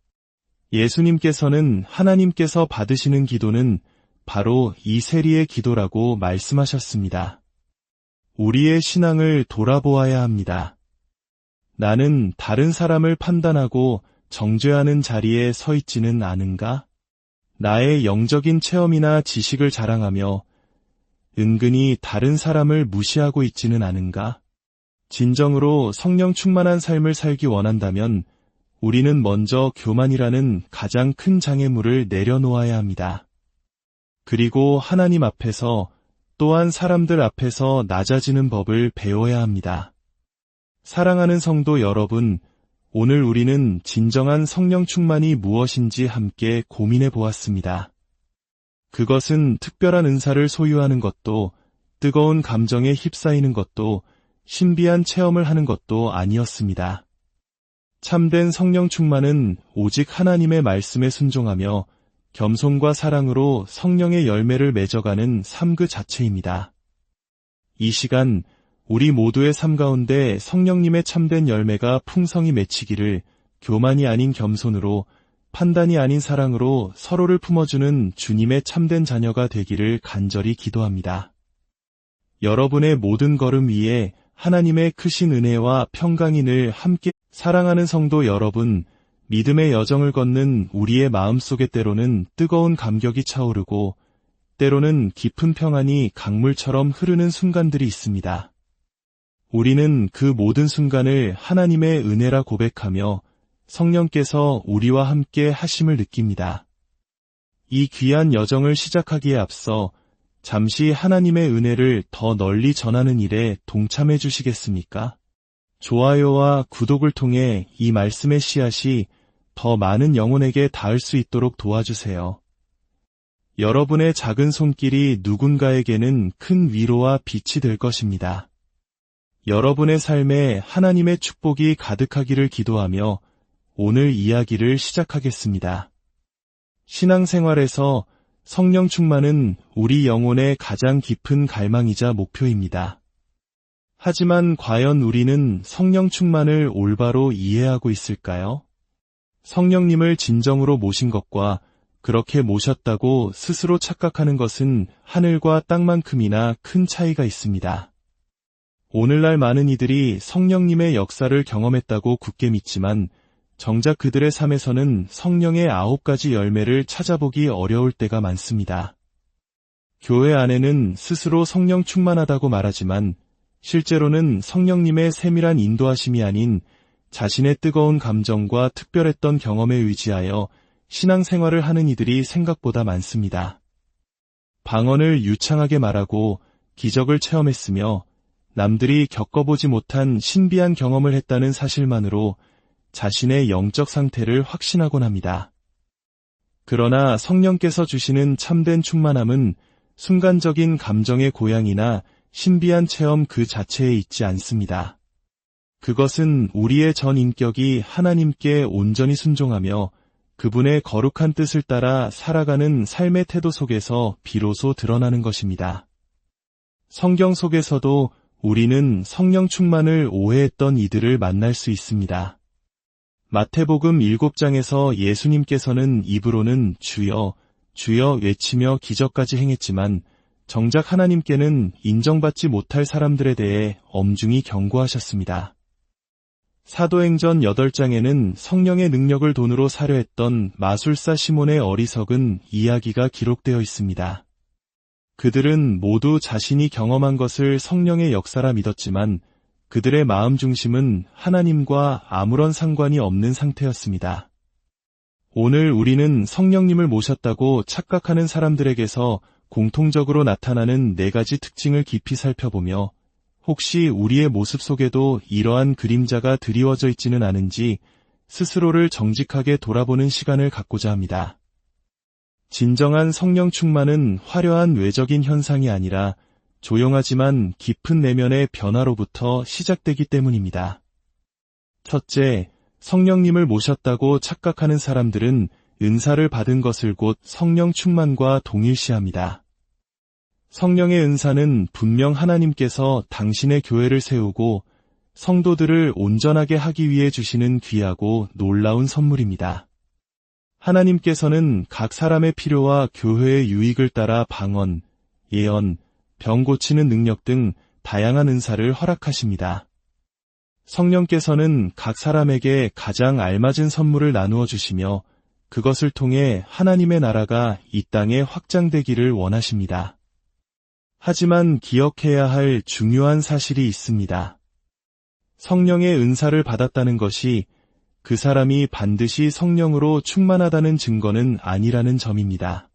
예수님께서는 하나님께서 받으시는 기도는 바로 이 세리의 기도라고 말씀하셨습니다. 우리의 신앙을 돌아보아야 합니다. 나는 다른 사람을 판단하고 정죄하는 자리에 서 있지는 않은가? 나의 영적인 체험이나 지식을 자랑하며 은근히 다른 사람을 무시하고 있지는 않은가? 진정으로 성령 충만한 삶을 살기 원한다면 우리는 먼저 교만이라는 가장 큰 장애물을 내려놓아야 합니다. 그리고 하나님 앞에서 또한 사람들 앞에서 낮아지는 법을 배워야 합니다. 사랑하는 성도 여러분, 오늘 우리는 진정한 성령 충만이 무엇인지 함께 고민해 보았습니다. 그것은 특별한 은사를 소유하는 것도, 뜨거운 감정에 휩싸이는 것도, 신비한 체험을 하는 것도 아니었습니다. 참된 성령 충만은 오직 하나님의 말씀에 순종하며 겸손과 사랑으로 성령의 열매를 맺어가는 삶 그 자체입니다. 이 시간 우리 모두의 삶 가운데 성령님의 참된 열매가 풍성히 맺히기를 교만이 아닌 겸손으로 판단이 아닌 사랑으로 서로를 품어주는 주님의 참된 자녀가 되기를 간절히 기도합니다. 여러분의 모든 걸음 위에 하나님의 크신 은혜와 평강이 늘 함께 사랑하는 성도 여러분, 믿음의 여정을 걷는 우리의 마음속에 때로는 뜨거운 감격이 차오르고 때로는 깊은 평안이 강물처럼 흐르는 순간들이 있습니다. 우리는 그 모든 순간을 하나님의 은혜라 고백하며 성령께서 우리와 함께 하심을 느낍니다. 이 귀한 여정을 시작하기에 앞서 잠시 하나님의 은혜를 더 널리 전하는 일에 동참해 주시겠습니까? 좋아요와 구독을 통해 이 말씀의 씨앗이 더 많은 영혼에게 닿을 수 있도록 도와주세요. 여러분의 작은 손길이 누군가에게는 큰 위로와 빛이 될 것입니다. 여러분의 삶에 하나님의 축복이 가득하기를 기도하며 오늘 이야기를 시작하겠습니다. 신앙생활에서 성령 충만은 우리 영혼의 가장 깊은 갈망이자 목표입니다. 하지만 과연 우리는 성령 충만을 올바로 이해하고 있을까요? 성령님을 진정으로 모신 것과 그렇게 모셨다고 스스로 착각하는 것은 하늘과 땅만큼이나 큰 차이가 있습니다. 오늘날 많은 이들이 성령님의 역사를 경험했다고 굳게 믿지만 정작 그들의 삶에서는 성령의 9가지 열매를 찾아보기 어려울 때가 많습니다. 교회 안에는 스스로 성령 충만하다고 말하지만 실제로는 성령님의 세밀한 인도하심이 아닌 자신의 뜨거운 감정과 특별했던 경험에 의지하여 신앙생활을 하는 이들이 생각보다 많습니다. 방언을 유창하게 말하고 기적을 체험했으며 남들이 겪어보지 못한 신비한 경험을 했다는 사실만으로 자신의 영적 상태를 확신하곤 합니다. 그러나 성령께서 주시는 참된 충만함은 순간적인 감정의 고향이나 신비한 체험 그 자체에 있지 않습니다. 그것은 우리의 전 인격이 하나님께 온전히 순종하며 그분의 거룩한 뜻을 따라 살아가는 삶의 태도 속에서 비로소 드러나는 것입니다. 성경 속에서도 우리는 성령 충만을 오해했던 이들을 만날 수 있습니다. 마태복음 7장에서 예수님께서는 입으로는 주여, 주여 외치며 기적까지 행했지만 정작 하나님께는 인정받지 못할 사람들에 대해 엄중히 경고하셨습니다. 사도행전 8장에는 성령의 능력을 돈으로 사려 했던 마술사 시몬의 어리석은 이야기가 기록되어 있습니다. 그들은 모두 자신이 경험한 것을 성령의 역사라 믿었지만 그들의 마음 중심은 하나님과 아무런 상관이 없는 상태였습니다. 오늘 우리는 성령님을 모셨다고 착각하는 사람들에게서 공통적으로 나타나는 4가지 특징을 깊이 살펴보며 혹시 우리의 모습 속에도 이러한 그림자가 드리워져 있지는 않은지 스스로를 정직하게 돌아보는 시간을 갖고자 합니다. 진정한 성령 충만은 화려한 외적인 현상이 아니라 조용하지만 깊은 내면의 변화로부터 시작되기 때문입니다. 첫째, 성령님을 모셨다고 착각하는 사람들은 은사를 받은 것을 곧 성령 충만과 동일시합니다. 성령의 은사는 분명 하나님께서 당신의 교회를 세우고 성도들을 온전하게 하기 위해 주시는 귀하고 놀라운 선물입니다. 하나님께서는 각 사람의 필요와 교회의 유익을 따라 방언, 예언, 병 고치는 능력 등 다양한 은사를 허락하십니다. 성령께서는 각 사람에게 가장 알맞은 선물을 나누어 주시며 그것을 통해 하나님의 나라가 이 땅에 확장되기를 원하십니다. 하지만 기억해야 할 중요한 사실이 있습니다. 성령의 은사를 받았다는 것이 그 사람이 반드시 성령으로 충만하다는 증거는 아니라는 점입니다.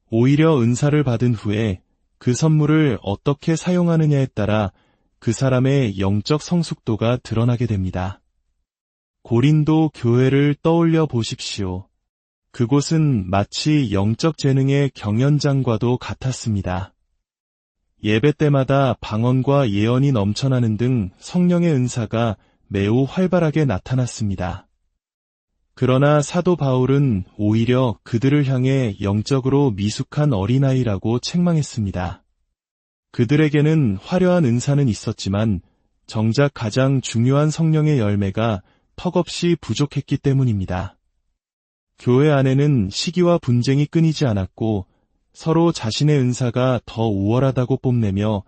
오히려 은사를 받은 후에 그 선물을 어떻게 사용하느냐에 따라 그 사람의 영적 성숙도가 드러나게 됩니다. 고린도 교회를 떠올려 보십시오. 그곳은 마치 영적 재능의 경연장과도 같았습니다. 예배 때마다 방언과 예언이 넘쳐나는 등 성령의 은사가 매우 활발하게 나타났습니다. 그러나 사도 바울은 오히려 그들을 향해 영적으로 미숙한 어린아이라고 책망했습니다. 그들에게는 화려한 은사는 있었지만 정작 가장 중요한 성령의 열매가 턱없이 부족했기 때문입니다. 교회 안에는 시기와 분쟁이 끊이지 않았고 서로 자신의 은사가 더 우월하다고 뽐내며